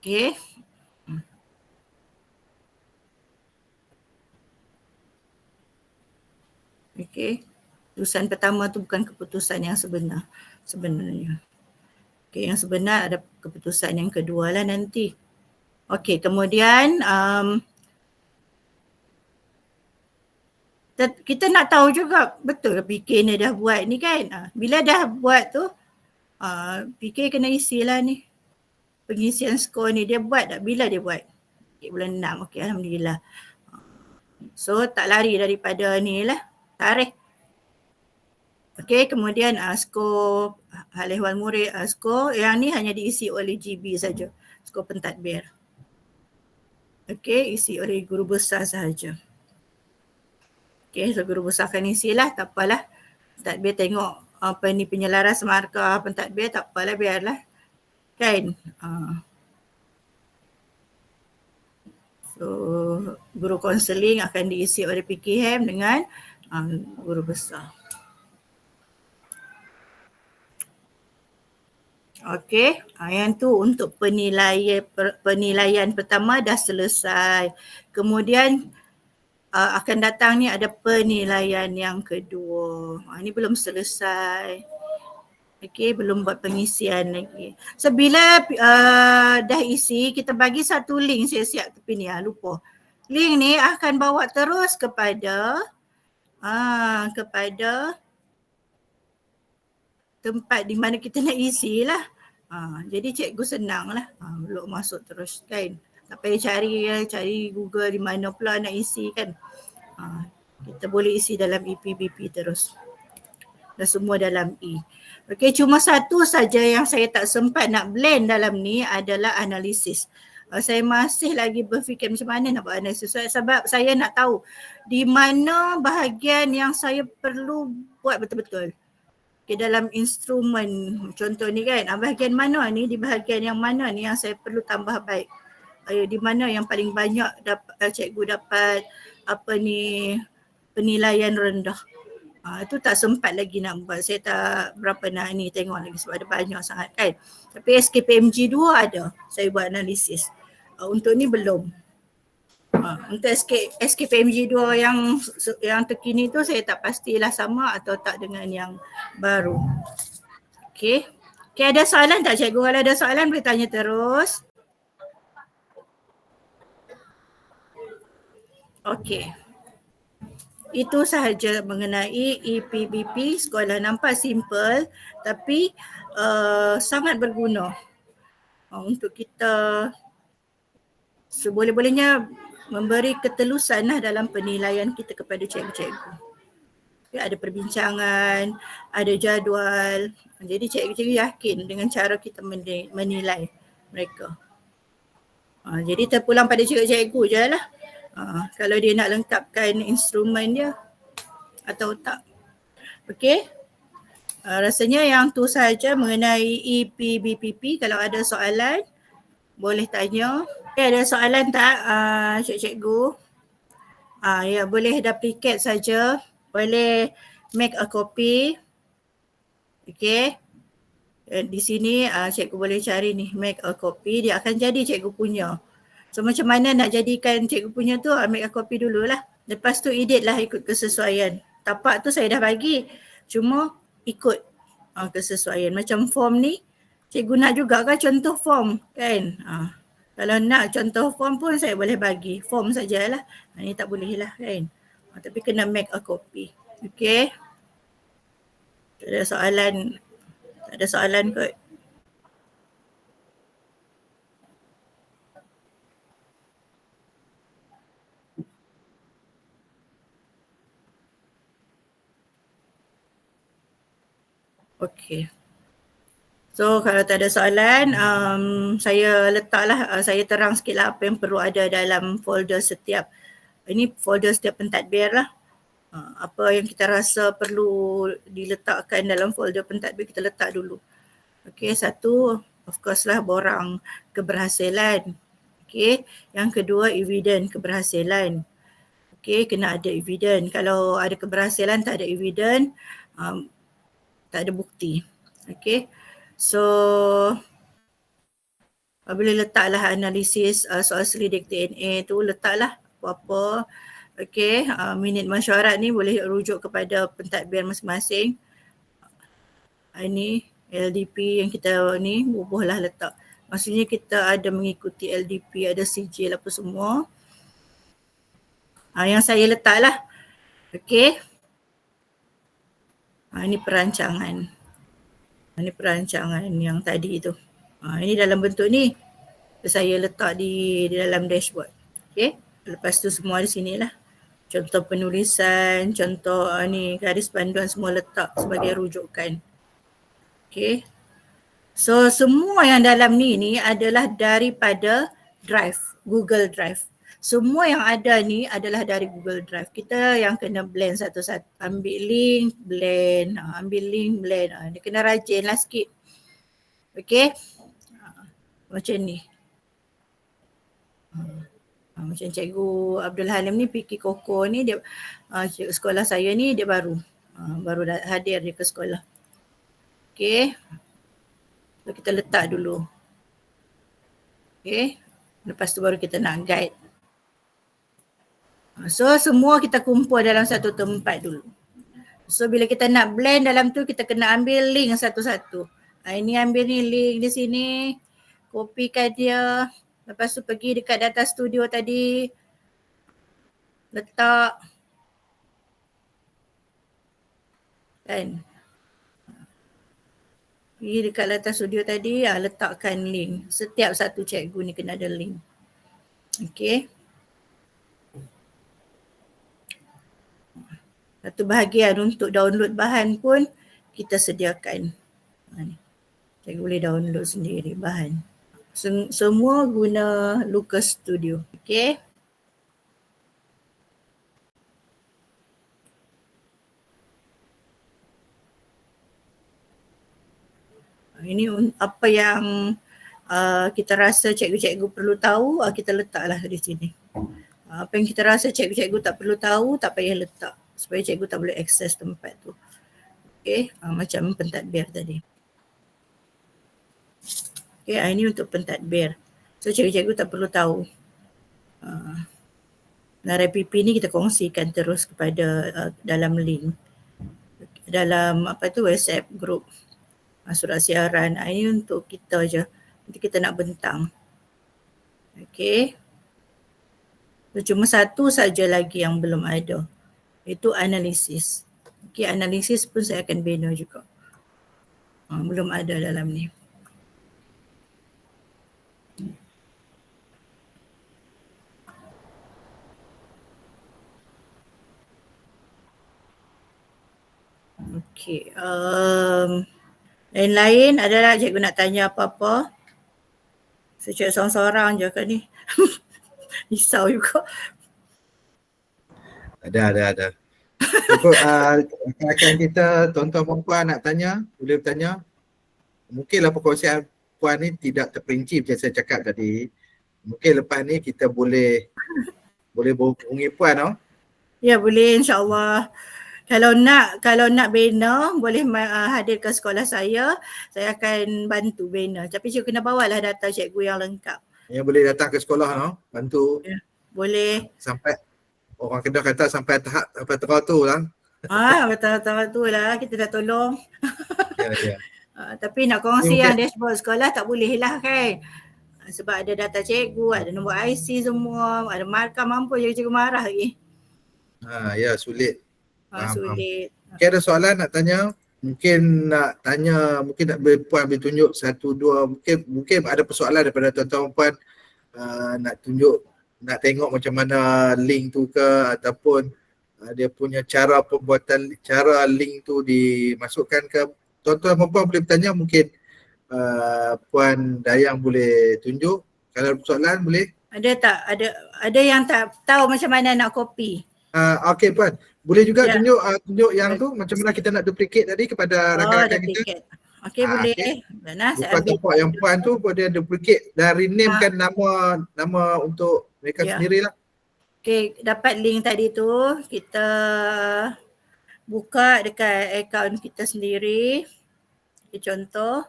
Okey. Okey. Keputusan pertama tu bukan keputusan yang sebenarnya. Okey, yang sebenar ada keputusan yang kedua lah nanti. Okey, kemudian kita nak tahu juga betul ke PK ni dah buat ni kan. Bila dah buat tu, PK kena isilah ni. Pengisian skor ni dia buat tak? Bila dia buat? Okay, bulan 6. Okey, Alhamdulillah. So tak lari daripada ni lah, tarikh. Okey, kemudian skor hal ehwal murid, skor yang ni hanya diisi oleh GB saja, skor pentadbir. Okey, isi oleh guru besar sahaja. Okey, so guru besar akan isilah, tak apalah. Pentadbir tengok apa ni penyelaras markah pentadbir, tak apalah, biarlah. Kan? So, guru konseling akan diisi oleh PKM dengan guru besar. Okey, yang tu untuk penilaian pertama dah selesai. Kemudian akan datang ni ada penilaian yang kedua. Ini belum selesai. Okey, belum buat pengisian lagi. So bila dah isi, kita bagi satu link, saya siap tepi ni, lupa. Link ni akan bawa terus kepada tempat di mana kita nak isi lah. Jadi cikgu senang lah. Belum masuk terus kan. Tak payah cari Google di mana pula nak isi kan. Kita boleh isi dalam EPBP terus. Dan semua dalam E. Okey, cuma satu saja yang saya tak sempat nak blend dalam ni adalah analisis. Saya masih lagi berfikir macam mana nak buat analisis. Sebab saya nak tahu di mana bahagian yang saya perlu buat betul-betul. Okay, dalam instrumen contoh ni kan, bahagian mana ni, di bahagian yang mana ni yang saya perlu tambah baik. Di mana yang paling banyak cikgu dapat penilaian rendah. Itu tak sempat lagi nak buat. Saya tak berapa nak ni tengok lagi sebab ada banyak sangat kan. Tapi SKPMG 2 ada, saya buat analisis. Untuk ni belum. Untuk SKPMG 2 yang terkini tu saya tak pastilah sama atau tak dengan yang baru. Okey. Okey, ada soalan tak cikgu? Kalau ada soalan boleh tanya terus. Okey. Itu sahaja mengenai EPBP. Sekolah nampak simple tapi sangat berguna untuk kita seboleh-bolehnya memberi ketelusan lah dalam penilaian kita kepada cikgu-cikgu. Ya, ada perbincangan, ada jadual. Jadi cikgu-cikgu yakin dengan cara kita menilai mereka. Jadi terpulang pada cikgu-cikgu je lah. Kalau dia nak lengkapkan instrumen dia atau tak. Okey. Rasanya yang tu sahaja mengenai EPBPP. Kalau ada soalan boleh tanya. Ada soalan tak cikgu-cikgu? Ya, boleh duplicate saja. Boleh make a copy. Okey. Di sini cikgu boleh cari ni, make a copy. Dia akan jadi cikgu punya. So macam mana nak jadikan cikgu punya tu, make a copy dululah. Lepas tu edit lah ikut kesesuaian. Tapak tu saya dah bagi. Cuma ikut kesesuaian. Macam form ni, cikgu nak juga kan contoh form kan. Kalau nak contoh form pun saya boleh bagi. Form sajalah. Ni tak boleh lah kan. Tapi kena make a copy. Okay. Tak ada soalan. Tak ada soalan kot. Okay. So kalau tak ada soalan, saya letaklah, saya terang sikit lah apa yang perlu ada dalam folder setiap, ini folder setiap pentadbir lah. Apa yang kita rasa perlu diletakkan dalam folder pentadbir kita letak dulu. Okay, satu of course lah borang keberhasilan. Okay, yang kedua evidence keberhasilan. Okay, kena ada evidence. Kalau ada keberhasilan tak ada evidence, tak ada bukti. Okay. So boleh letaklah analisis soal selidik DNA tu, letaklah apa-apa. Okay, minit mesyuarat ni boleh rujuk kepada pentadbir masing-masing. Ini LDP yang kita ni bubuhlah letak. Maksudnya kita ada mengikuti LDP, ada sijil apa semua. Yang saya letaklah. Okay. Ini perancangan. Ini perancangan yang tadi tu. Ini dalam bentuk ni saya letak di dalam dashboard. Okay. Lepas tu semua di sini lah. Contoh penulisan, contoh ni garis panduan semua letak sebagai rujukan. Okay. So semua yang dalam ni adalah daripada Drive, Google Drive. Semua yang ada ni adalah dari Google Drive. Kita yang kena blend satu-satu. Ambil link, blend. Ambil link, blend. Dia kena rajin lah sikit. Okay. Macam ni. Macam Cikgu Abdul Halim ni, Piki Koko ni, dia sekolah saya ni dia baru hadir dia ke sekolah. Okay. So kita letak dulu. Okay. Lepas tu baru kita nak guide. So semua kita kumpul dalam satu tempat dulu. So bila kita nak blend dalam tu, kita kena ambil link satu-satu. Ini ambil ni link di sini. Kopikan dia. Lepas tu pergi dekat data studio tadi. Letak. Kan. Pergi dekat data studio tadi. Letakkan link. Setiap satu cikgu ni kena ada link. Okay. Satu bahagian untuk download bahan pun kita sediakan. Cikgu boleh download sendiri bahan. Semua guna Lucas Studio. Okay. Ini apa yang kita rasa cikgu-cikgu perlu tahu, kita letaklah di sini. Apa yang kita rasa cikgu-cikgu tak perlu tahu, tak payah letak. Supaya cikgu tak boleh akses tempat tu. Okay, macam pentadbir tadi. Okay, ini untuk pentadbir. So cikgu-cikgu tak perlu tahu. Narai PP ni kita kongsikan terus kepada dalam link. Dalam WhatsApp group. Surat siaran. Ini untuk kita je. Nanti kita nak bentang. Okay. So, cuma satu saja lagi yang belum ada. Itu analisis. Okay, analisis pun saya akan bina juga. Belum ada dalam ni. Okay. Lain-lain adalah cikgu nak tanya apa-apa. Saya cakap seorang-seorang je kan ni. Risau juga. Ada. Ikut rakan kita, tuan-tuan perempuan nak tanya, boleh bertanya. Mungkinlah perkongsian puan ni tidak terperinci macam saya cakap tadi. Mungkin lepas ni kita boleh berhubungi puan tau. Ya boleh, insyaAllah. Kalau nak bina boleh hadir ke sekolah saya akan bantu bina. Tapi cikgu kena bawalah data cikgu yang lengkap. Yang boleh datang ke sekolah tau, bantu. Ya, boleh. Sampai orang Kedah kata sampai tahap tu lah. Betul-betul tu lah kita dah tolong. Ya. Tapi nak kongsi Mungkin yang dashboard sekolah tak boleh lah kan. Sebab ada data cikgu, ada nombor IC semua, ada markah, mampu cikgu marah lagi. Ya sulit. Faham. Sulit. Mungkin ada soalan nak tanya? Mungkin nak puan boleh tunjuk satu dua, mungkin ada persoalan daripada tuan-tuan puan nak tunjuk, nak tengok macam mana link tu ke, ataupun dia punya cara pembuatan, cara link tu dimasukkan ke. Tuan-tuan perempuan boleh bertanya, mungkin Puan Dayang boleh tunjuk. Kalau ada persoalan boleh. Ada tak? Ada yang tak tahu macam mana nak copy. Okey Puan, boleh juga tunjuk yang tu macam mana kita nak duplicate tadi kepada rakan-rakan kita. Okey boleh. Mana saya ambil tempat yang Puan tu boleh duplicate dan renamekan nama untuk mereka sendirilah. Okey, dapat link tadi tu, kita buka dekat akaun kita sendiri. Okay, contoh.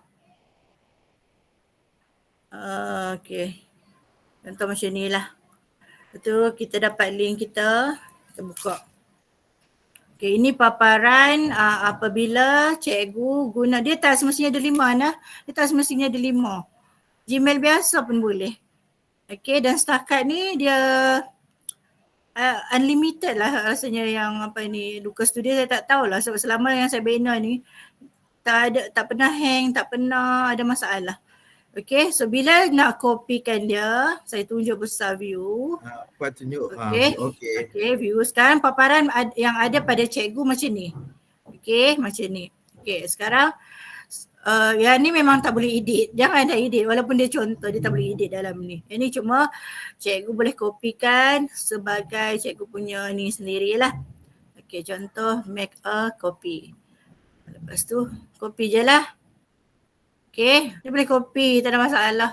Okey. Contoh macam ni lah. Lepas kita dapat link kita buka. Okey, ini paparan apabila cikgu guna, dia tak semestinya ada 5 nah. Dia tak semestinya ada 5. Gmail biasa pun boleh. Okey, dan setakat ni dia unlimited lah rasanya yang Lucas Studio saya tak tahulah sebab selama yang saya bina ni tak pernah hang, tak pernah ada masalah. Okay, so bila nak kopikan dia, saya tunjuk besar view. Puan tunjuk. Okay, view sekarang paparan yang ada pada cikgu macam ni. Okay, macam ni. Okay, sekarang yang ni memang tak boleh edit. Jangan ada edit walaupun dia contoh, dia tak boleh edit dalam ni. Ini cuma cikgu boleh kopikan sebagai cikgu punya ni sendirilah. Okay, contoh make a copy. Lepas tu copy je lah. Okay, dia boleh copy, tak ada masalah.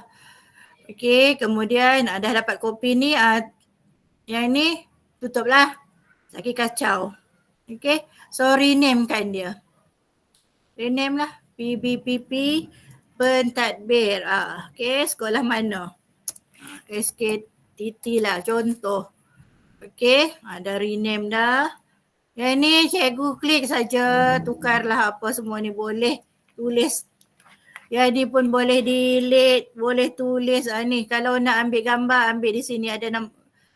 Okay, kemudian dah dapat copy ni, yang ni tutup lah. Sakit kacau. Okay, so rename kan dia. Rename lah. PBPP pentadbir. Okay, sekolah mana? SKTT lah contoh. Okay, dah rename dah. Yang ni cikgu klik saja, tukarlah apa semua ni boleh. Tulis. Yang ni pun boleh delete, boleh tulis. Ni kalau nak ambil gambar, ambil di sini ada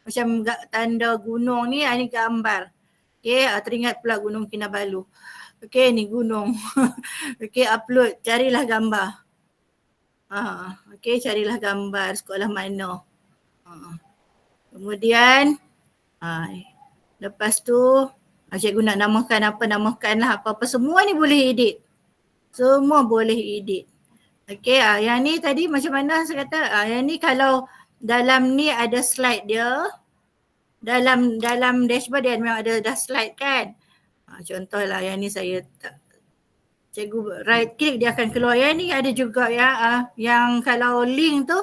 macam tanda gunung ni, ni gambar. Okay, teringat pula Gunung Kinabalu. Okay, ni gunung. Okay, upload, carilah gambar. Okay, carilah gambar sekolah mana. Kemudian, lepas tu, cikgu nak namakan apa-apa. Semua ni boleh edit. Semua boleh edit. Okay, yang ni tadi macam mana saya kata, yang ni kalau dalam ni ada slide dia, dalam dashboard dia memang ada dah slide kan. Contohlah yang ni saya cikgu right click dia akan keluar. Yang ni ada juga yang kalau link tu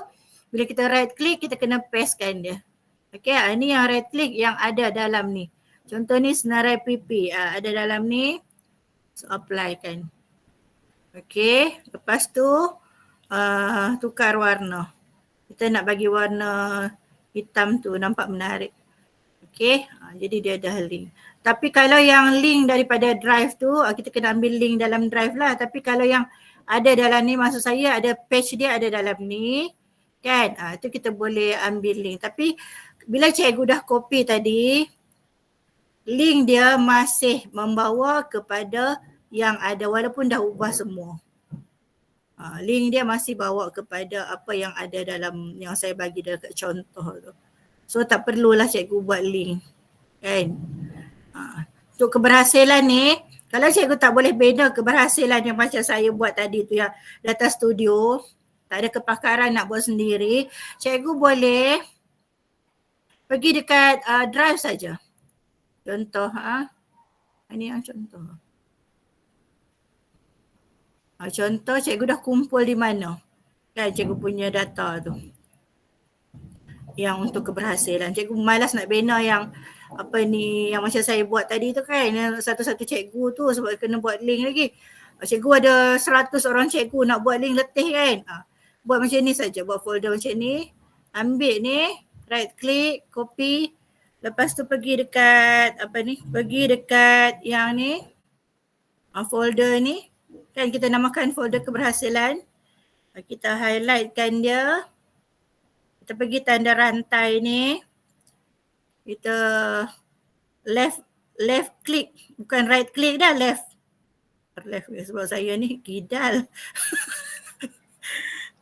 bila kita right click kita kena pastekan dia. Okay, ni yang right click yang ada dalam ni. Contoh ni senarai PP ada dalam ni. So apply kan. Okay, lepas tu tukar warna. Kita nak bagi warna hitam tu nampak menarik. Okay, jadi dia dah link. Tapi kalau yang link daripada drive tu, kita kena ambil link dalam drive lah. Tapi kalau yang ada dalam ni, maksud saya ada page dia ada dalam ni. Kan, itu kita boleh ambil link. Tapi bila cikgu dah copy tadi, link dia masih membawa kepada yang ada walaupun dah ubah semua. Link dia masih bawa kepada apa yang ada dalam yang saya bagi dekat contoh tu. So tak perlulah cikgu buat link. Kan? Untuk keberhasilan ni, kalau cikgu tak boleh bina keberhasilan yang macam saya buat tadi tu yang data studio, tak ada kepakaran nak buat sendiri, cikgu boleh pergi dekat drive saja. Contoh, ini yang contoh. Contoh cikgu dah kumpul di mana? Kan cikgu punya data tu. Yang untuk keberhasilan. Cikgu malas nak bina yang yang macam saya buat tadi tu kan. Satu-satu cikgu tu sebab kena buat link lagi. Cikgu ada 100 orang cikgu nak buat link letih kan. Buat macam ni saja, buat folder macam ni. Ambil ni, right click, copy. Lepas tu pergi dekat pergi dekat yang ni. Folder ni. Kan kita namakan folder keberhasilan. Kita highlightkan dia. Kita pergi tanda rantai ni. Kita left click. Bukan right click dah, left sebab saya ni kidal.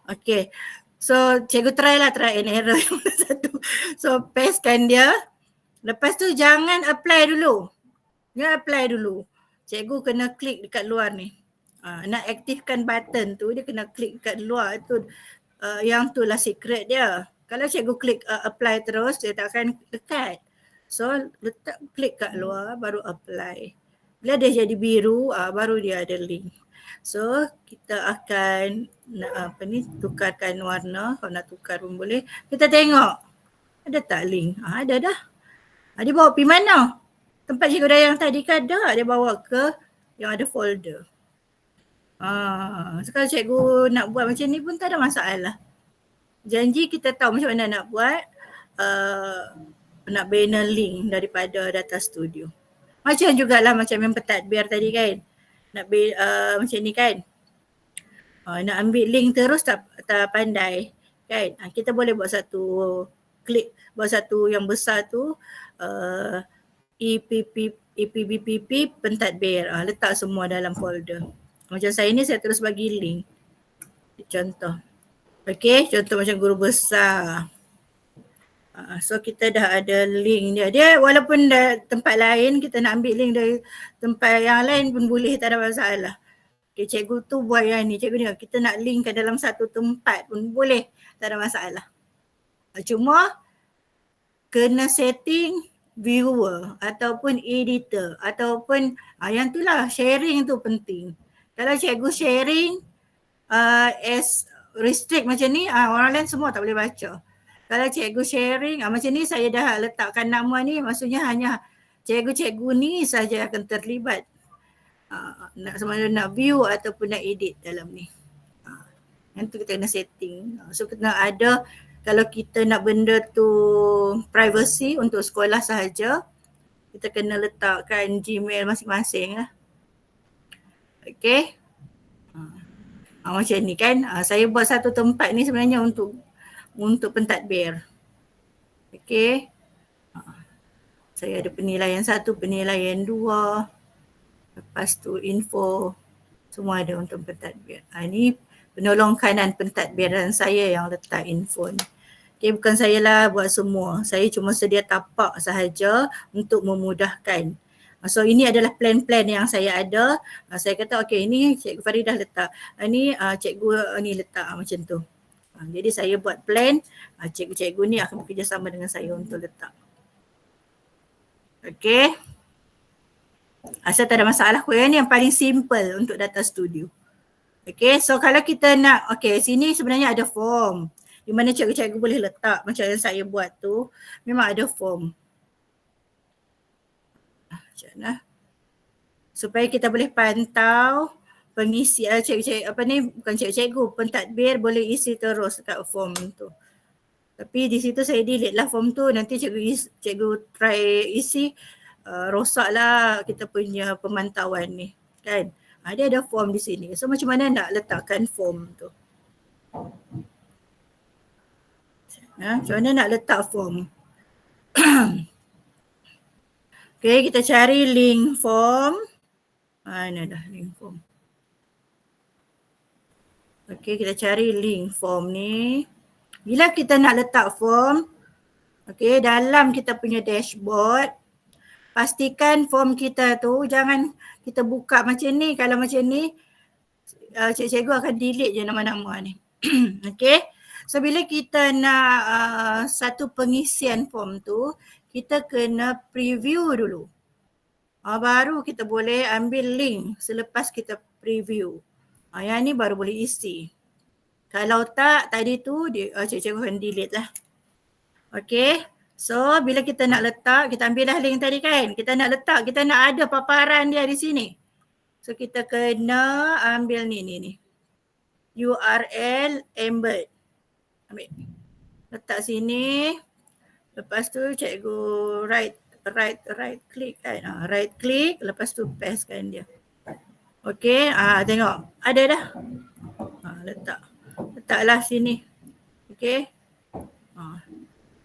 Okay. So cikgu try and error satu. So pastekan dia. Lepas tu jangan apply dulu. Cikgu kena klik dekat luar ni. Nak aktifkan button tu dia kena klik dekat luar tu. Yang tu lah secret dia. Kalau cikgu klik apply terus dia tak akan dekat. So klik kat luar baru apply. Bila dia jadi biru baru dia ada link. So kita akan tukarkan warna. Kalau nak tukar pun boleh. Kita tengok ada tak link? Ada dah. Dia bawa pergi mana? Tempat cikgu dah yang tadi kan ada. Dia bawa ke yang ada folder. Sekarang cikgu nak buat macam ni pun tak ada masalah. Janji kita tahu macam mana nak buat nak bina link daripada data studio. Macam jugalah macam yang pentadbir tadi kan. Nak macam ni kan. Nak ambil link terus tak pandai kan. Kita boleh buat satu klik, buat satu yang besar tu EPBPP pentadbir. Letak semua dalam folder. Macam saya ni saya terus bagi link. Contoh. Okay, contoh macam guru besar. So kita dah ada link dia. Dia walaupun tempat lain kita nak ambil link dari tempat yang lain pun boleh, tak ada masalah. Okay, cikgu tu buat yang ni. Cikgu ni kita nak link ke dalam satu tempat pun boleh, tak ada masalah. Cuma kena setting viewer ataupun editor ataupun yang tu lah, sharing tu penting. Kalau cikgu sharing as restrict macam ni, orang lain semua tak boleh baca. Kalau cikgu sharing macam ni, saya dah letakkan nama ni, maksudnya hanya cikgu-cikgu ni saja akan terlibat. Nak sama ada nak view ataupun nak edit dalam ni. Yang tu kita kena setting. So kena ada, kalau kita nak benda tu privacy untuk sekolah sahaja, kita kena letakkan Gmail masing-masing lah. Okay. Macam ni kan. Saya buat satu tempat ni sebenarnya untuk pentadbir. Okay. Saya ada penilaian 1, penilaian 2. Lepas tu info. Semua ada untuk pentadbir. Ini penolong kanan pentadbiran saya yang letak info ni. Okay, bukan saya lah buat semua. Saya cuma sedia tapak sahaja untuk memudahkan. So ini adalah plan-plan yang saya ada. Saya kata okay, ini Cikgu Faridah letak. Ini cikgu ni letak macam tu. Jadi saya buat plan, cikgu-cikgu ni akan bekerjasama dengan saya untuk letak. Okay. Asal tak ada masalah kot, yang ni yang paling simple untuk data studio. Okay, so kalau kita nak, okay, sini sebenarnya ada form. Di mana cikgu-cikgu boleh letak macam yang saya buat tu, memang ada form. Macam mana? Supaya kita boleh pantau pengisi bukan cikgu-cikgu, pentadbir boleh isi terus dekat form tu. Tapi di situ saya delete lah form tu, nanti cikgu try isi, rosak lah kita punya pemantauan ni kan. Dia ada form di sini. So macam mana nak letakkan form tu? Macam mana nak letak form? Okay, kita cari link form. Mana dah link form? Okay, kita cari link form ni. Bila kita nak letak form, okay, dalam kita punya dashboard, pastikan form kita tu jangan kita buka macam ni. Kalau macam ni, cikgu akan delete je nama-nama ni. Okay. So bila kita nak satu pengisian form tu, kita kena preview dulu. Baru kita boleh ambil link selepas kita preview. Yang ni baru boleh isi. Kalau tak tadi tu cikgu akan delete lah. Okay. So bila kita nak letak, kita ambil dah link tadi kan. Kita nak letak, kita nak ada paparan dia di sini. So kita kena ambil ni. URL embed. Ambil. Letak sini. Lepas tu cikgu right click kan. Right click, lepas tu paste kan dia. Okay, tengok. Ada dah. Letaklah sini. Okay.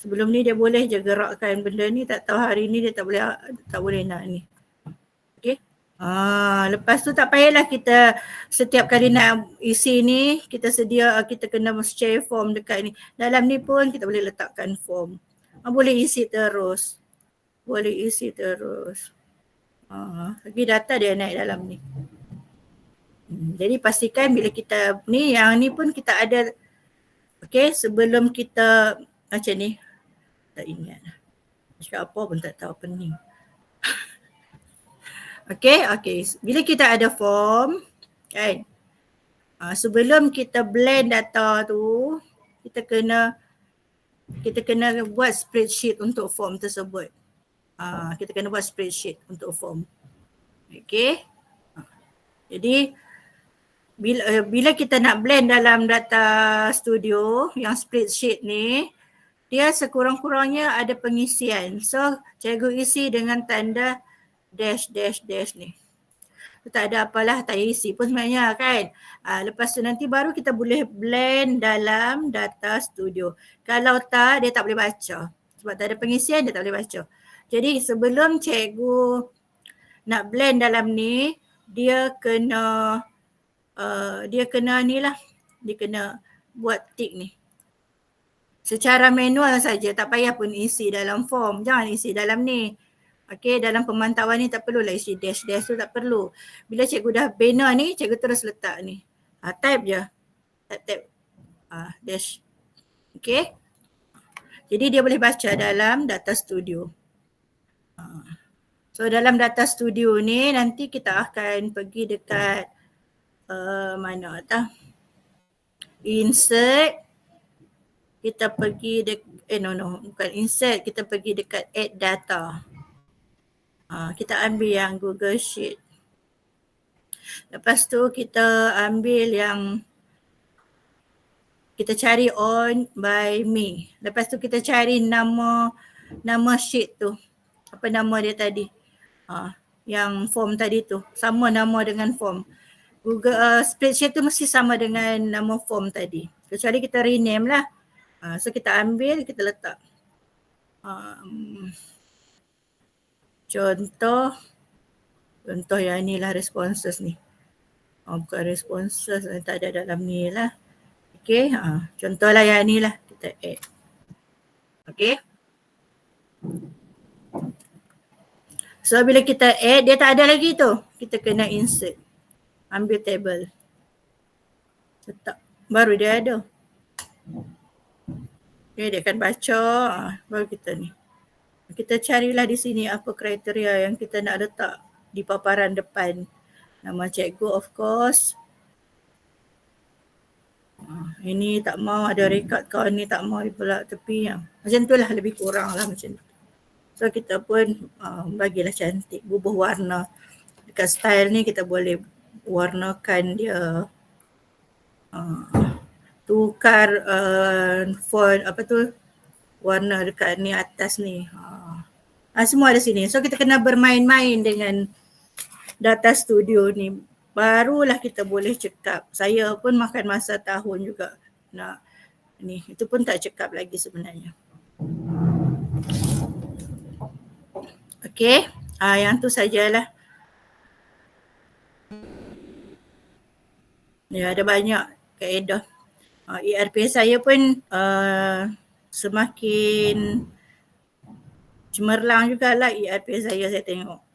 Sebelum ni dia boleh je gerakkan benda ni, tak tahu hari ni dia tak boleh nak ni. Okay. Lepas tu tak payahlah kita setiap kali nak isi ni, kita kena share form dekat ni. Dalam ni pun kita boleh letakkan form. Boleh isi terus. Lagi data dia naik dalam ni. Jadi pastikan bila kita ni, yang ni pun kita ada. Okay, sebelum kita macam ni. Tak ingat. Cakap apa pun tak tahu pening. Okay. Bila kita ada form, kan. Sebelum kita blend data tu, kita kena buat spreadsheet untuk form tersebut. Kita kena buat spreadsheet untuk form. Okay. Jadi bila kita nak blend dalam data studio yang spreadsheet ni, dia sekurang-kurangnya ada pengisian. So cikgu isi dengan tanda dash ni. Tak ada apalah, tak isi pun sebenarnya kan. Lepas tu nanti baru kita boleh blend dalam data studio. Kalau tak, dia tak boleh baca. Sebab tak ada pengisian, dia tak boleh baca. Jadi sebelum cikgu nak blend dalam ni, dia kena ni lah. Dia kena buat tick ni. Secara manual saja, tak payah pun isi dalam form. Jangan isi dalam ni. Okay, dalam pemantauan ni tak perlulah isi dash tu, tak perlu. Bila cikgu dah bina ni, cikgu terus letak ni. Type je. Type. Dash. Okay. Jadi dia boleh baca dalam data studio. So dalam data studio ni nanti kita akan pergi dekat mana tak? Insert. Kita pergi bukan insert, kita pergi dekat add data. Kita ambil yang Google Sheet. Lepas tu kita ambil yang kita cari on by me. Lepas tu kita cari nama sheet tu. Apa nama dia tadi? Yang form tadi tu. Sama nama dengan form. Google spreadsheet tu mesti sama dengan nama form tadi. Kecuali kita rename lah. So kita ambil, kita letak. Contoh yang ni lah responses ni. Bukan responses, tak ada dalam ni lah. Okay, contohlah yang ni lah kita add. Okay. So bila kita add, dia tak ada lagi tu. Kita kena insert. Ambil table. Letak. Baru dia ada. Okay, dia akan baca. Baru kita ni. Kita carilah di sini apa kriteria yang kita nak letak di paparan depan. Nama cikgu of course. Ini tak mau ada record kau, ni tak mau dibelah tepi. Macam tu lah, lebih kurang lah macam tu. So kita pun bagilah cantik, bubuh warna. Dekat style ni kita boleh warnakan dia. Tukar font warna dekat ni atas ni. Semua ada sini. So kita kena bermain-main dengan data studio ni. Barulah kita boleh cekap. Saya pun makan masa tahun juga nak ni. Itu pun tak cekap lagi sebenarnya. Okay. Yang tu sajalah. Ya, ada banyak kaedah. ERP saya pun semakin cemerlang jugalah ERP saya tengok.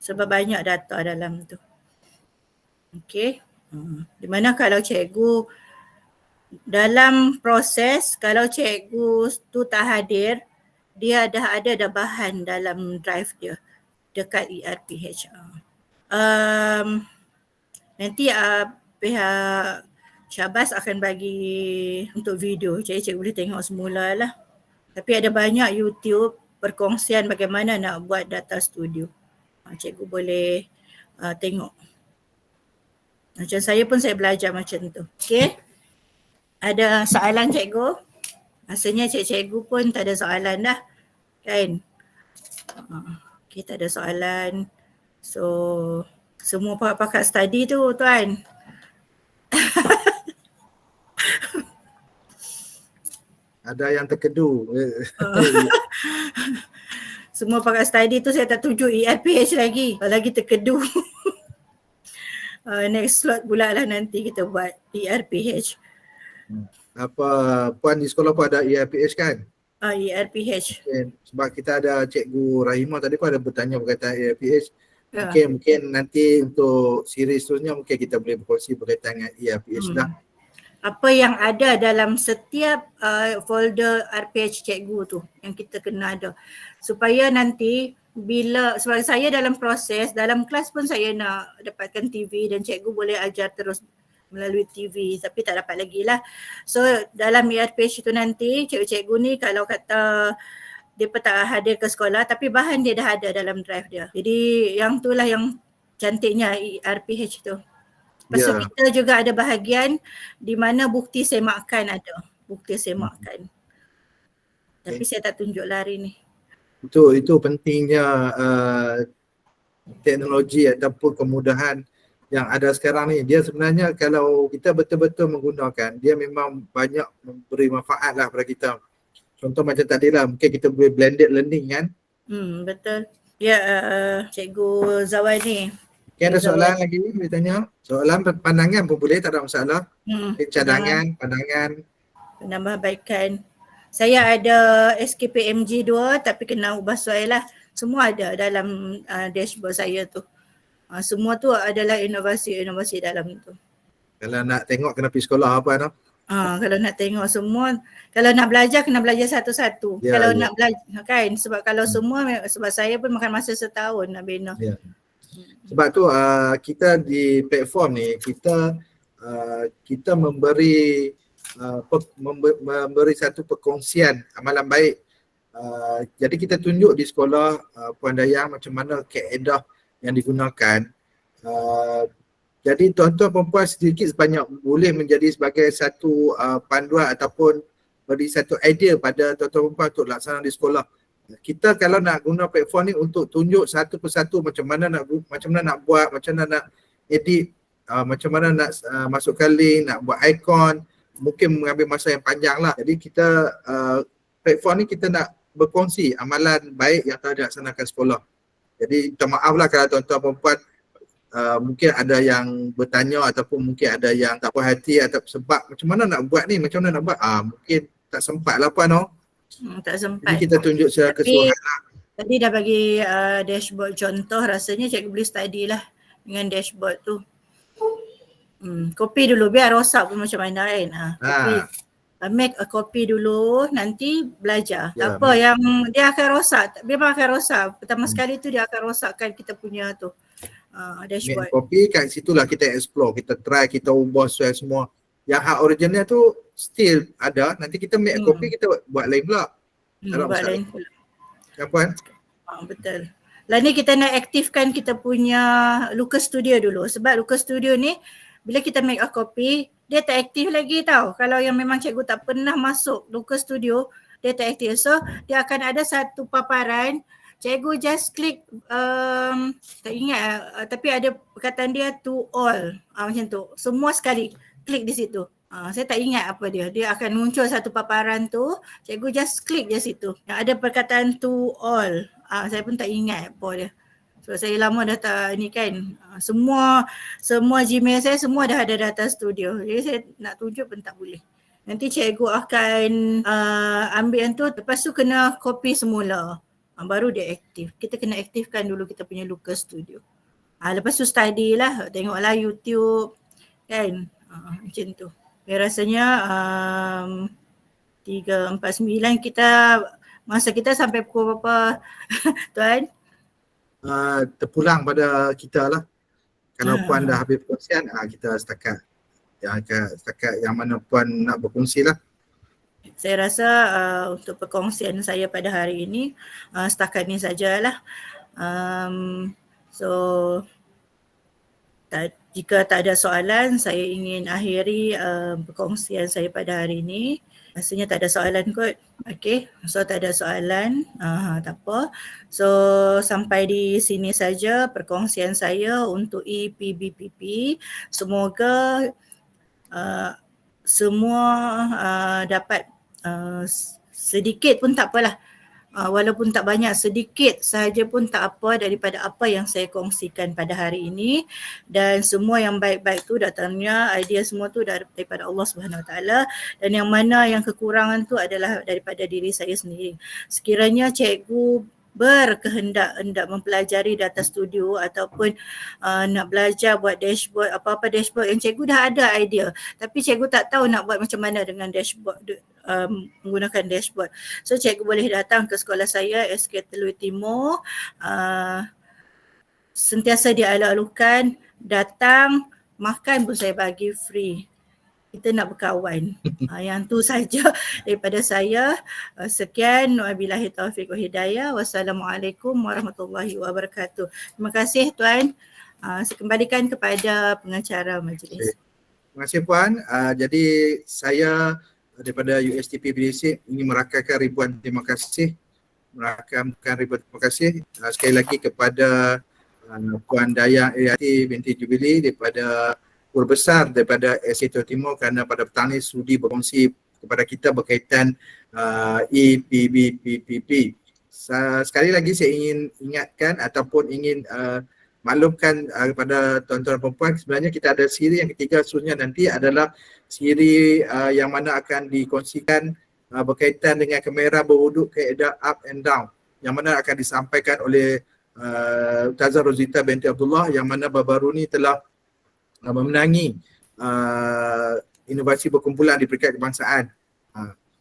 Sebab banyak data dalam tu. Okay. Di mana kalau cikgu dalam proses kalau cikgu tu tak hadir, dia dah ada bahan dalam drive dia dekat ERPH. Nanti pihak Syabas akan bagi untuk video, jadi cikgu boleh tengok semula lah. Tapi ada banyak YouTube perkongsian bagaimana nak buat data studio. Cikgu boleh tengok. Macam saya pun saya belajar macam tu. Okay? Ada soalan cikgu? Rasanya cikgu pun tak ada soalan dah. Kan? Okay, tak ada soalan. So, semua pakar study tu tuan. Ada yang terkedu. Semua pakar study tu saya tak tunjuk ERPH lagi. Lagi terkedu. Next slot pula lah nanti kita buat ERPH. Apa puan di sekolah pun ada ERPH kan? ERPH. Okay. Sebab kita ada Cikgu Rahimah tadi pun ada bertanya berkaitan ERPH. Ya. Mungkin nanti untuk series seterusnya mungkin kita boleh berkongsi berkaitan dengan ERPH dah. Apa yang ada dalam setiap folder RPH cikgu tu yang kita kena ada. Supaya nanti bila, sebab saya dalam proses, dalam kelas pun saya nak dapatkan TV dan cikgu boleh ajar terus melalui TV tapi tak dapat lagi lah. So dalam ERPH tu nanti cikgu-cikgu ni kalau kata dia pun tak hadir ke sekolah tapi bahan dia dah ada dalam drive dia. Jadi yang tu lah yang cantiknya ERPH tu. Lepas tu kita juga ada bahagian di mana bukti semakan ada. Bukti semakan. Tapi saya tak tunjuk lah hari ni. Itu pentingnya teknologi ataupun kemudahan yang ada sekarang ni. Dia sebenarnya kalau kita betul-betul menggunakan, dia memang banyak memberi manfaat lah kepada kita. Contoh macam tadi lah, mungkin kita boleh blended learning kan. Betul. Ya, Cikgu Zawani. Okay, ada soalan lagi boleh tanya? Soalan pandangan pun boleh, tak ada masalah. Cadangan, pandangan. Penambahbaikan. Saya ada SKPMG 2 tapi kena ubah soal lah. Semua ada dalam dashboard saya tu. Semua tu adalah inovasi-inovasi dalam tu. Kalau nak tengok kena pergi sekolah apa no? Kalau nak tengok semua, kalau nak belajar kena belajar satu-satu. Kalau nak belajar kan, sebab kalau semua, sebab saya pun makan masa setahun nak bina. Sebab tu kita di platform ni kita memberi memberi satu perkongsian amalan baik. Jadi kita tunjuk di sekolah Puan Dayang macam mana kaedah yang digunakan. Jadi tuan-tuan perempuan sedikit sebanyak boleh menjadi sebagai satu panduan ataupun beri satu idea pada tuan-tuan perempuan untuk laksana di sekolah. Kita kalau nak guna platform ni untuk tunjuk satu persatu macam mana nak buat, macam mana nak edit, macam mana nak masukkan link, nak buat icon, mungkin mengambil masa yang panjang lah. Jadi kita platform ni kita nak berkongsi amalan baik yang telah dilaksanakan sekolah. Jadi minta maaf lah kalau tuan-tuan perempuan mungkin ada yang bertanya ataupun mungkin ada yang tak puas hati atau sebab macam mana nak buat ni, macam mana nak buat, mungkin tak sempat lah Puan no? Tak sempat. Jadi kita tunjuk secara keseluruhan lah. Tadi dah bagi dashboard contoh, rasanya cikgu boleh study lah dengan dashboard tu. Copy dulu biar rosak pun macam mana kan. Copy. Make a copy dulu, nanti belajar. Tak apa yang dia akan rosak, memang akan rosak. Pertama sekali tu dia akan rosakkan kita punya tu dashboard. Make copy kat situlah kita explore, kita try, kita ubah sesuai semua. Yang hak original tu still ada, nanti kita make a copy, kita buat lain pula. Buat lain pula. Ya Puan? Betul. Lain ni kita nak aktifkan kita punya Lucas Studio dulu. Sebab Lucas Studio ni bila kita make a copy, dia tak aktif lagi tau. Kalau yang memang cikgu tak pernah masuk Lucas Studio, dia tak aktif. So dia akan ada satu paparan, cikgu just klik, tak ingat tapi ada perkataan dia to all. Macam tu. Semua sekali klik di situ. Saya tak ingat apa dia. Dia akan muncul satu paparan tu, cikgu just klik di situ. Yang ada perkataan to all. Saya pun tak ingat apa dia. So saya lama dah tak ni kan. Semua Gmail saya semua dah ada data studio. Jadi saya nak tunjuk pun tak boleh. Nanti cikgu akan ambil yang tu, lepas tu kena copy semula. Baru dia aktif. Kita kena aktifkan dulu kita punya Lucas Studio. Lepas tu study lah, tengoklah YouTube kan. Macam tu. rasanya 3:49 masa kita sampai pukul berapa Tuan? Terpulang pada kita lah. Kalau Puan dah habis perkongsian, kita setakat yang mana Puan nak berkongsi lah. Saya rasa untuk perkongsian saya pada hari ini setakat ni sajalah. So jika tak ada soalan, saya ingin akhiri perkongsian saya pada hari ini. Rasanya tak ada soalan kot. Okay, so tak ada soalan, tak apa. So sampai di sini saja perkongsian saya untuk EPBPP. Semoga semua dapat sedikit pun tak apalah. Walaupun tak banyak, sedikit sahaja pun tak apa daripada apa yang saya kongsikan pada hari ini, dan semua yang baik-baik tu datangnya, idea semua tu daripada Allah Subhanahu Wa Taala, dan yang mana yang kekurangan tu adalah daripada diri saya sendiri. Sekiranya cikgu berkehendak hendak mempelajari data studio ataupun nak belajar buat dashboard, apa-apa dashboard yang cikgu dah ada idea, tapi cikgu tak tahu nak buat macam mana dengan dashboard, menggunakan dashboard. So cikgu boleh datang ke sekolah saya SK Teluk Timur, sentiasa dialih-alihkan, datang, makan pun saya bagi free. Kita nak berkawan. Yang tu saja daripada saya. Sekian, wabillahi taufiq wa hidayah. Wassalamualaikum warahmatullahi wabarakatuh. Terima kasih Tuan. Saya kembalikan kepada pengacara majlis. Terima kasih Puan. Jadi saya daripada USTP BDC ingin merakamkan ribuan terima kasih. Sekali lagi kepada Puan Dayang Ariati binti Jubilee daripada Guru Besar daripada SK Teluk Timur, kerana pada petang ini sudi berkongsi kepada kita berkaitan EPBPP. Sekali lagi saya ingin ingatkan ataupun ingin maklumkan kepada tuan-tuan dan puan-puan, sebenarnya kita ada siri yang ketiga seterusnya nanti adalah siri yang mana akan dikongsikan berkaitan dengan kamera berwuduk kaedah up and down, yang mana akan disampaikan oleh Ustazah Rozita binti Abdullah, yang mana baru-baru ni telah memenangi inovasi berkumpulan di peringkat kebangsaan.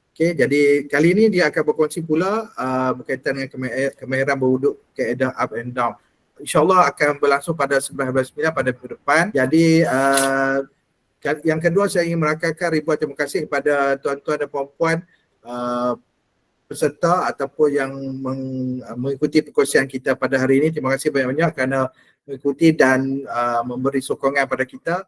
Okay, jadi kali ini dia akan berkongsi pula berkaitan dengan kamera berwuduk kaedah up and down. InsyaAllah akan berlangsung pada 11/9 pada minggu depan. Jadi yang kedua, saya ingin merakamkan ribuan terima kasih kepada tuan-tuan dan puan-puan peserta ataupun yang mengikuti perkongsian kita pada hari ini. Terima kasih banyak-banyak kerana mengikuti dan memberi sokongan pada kita.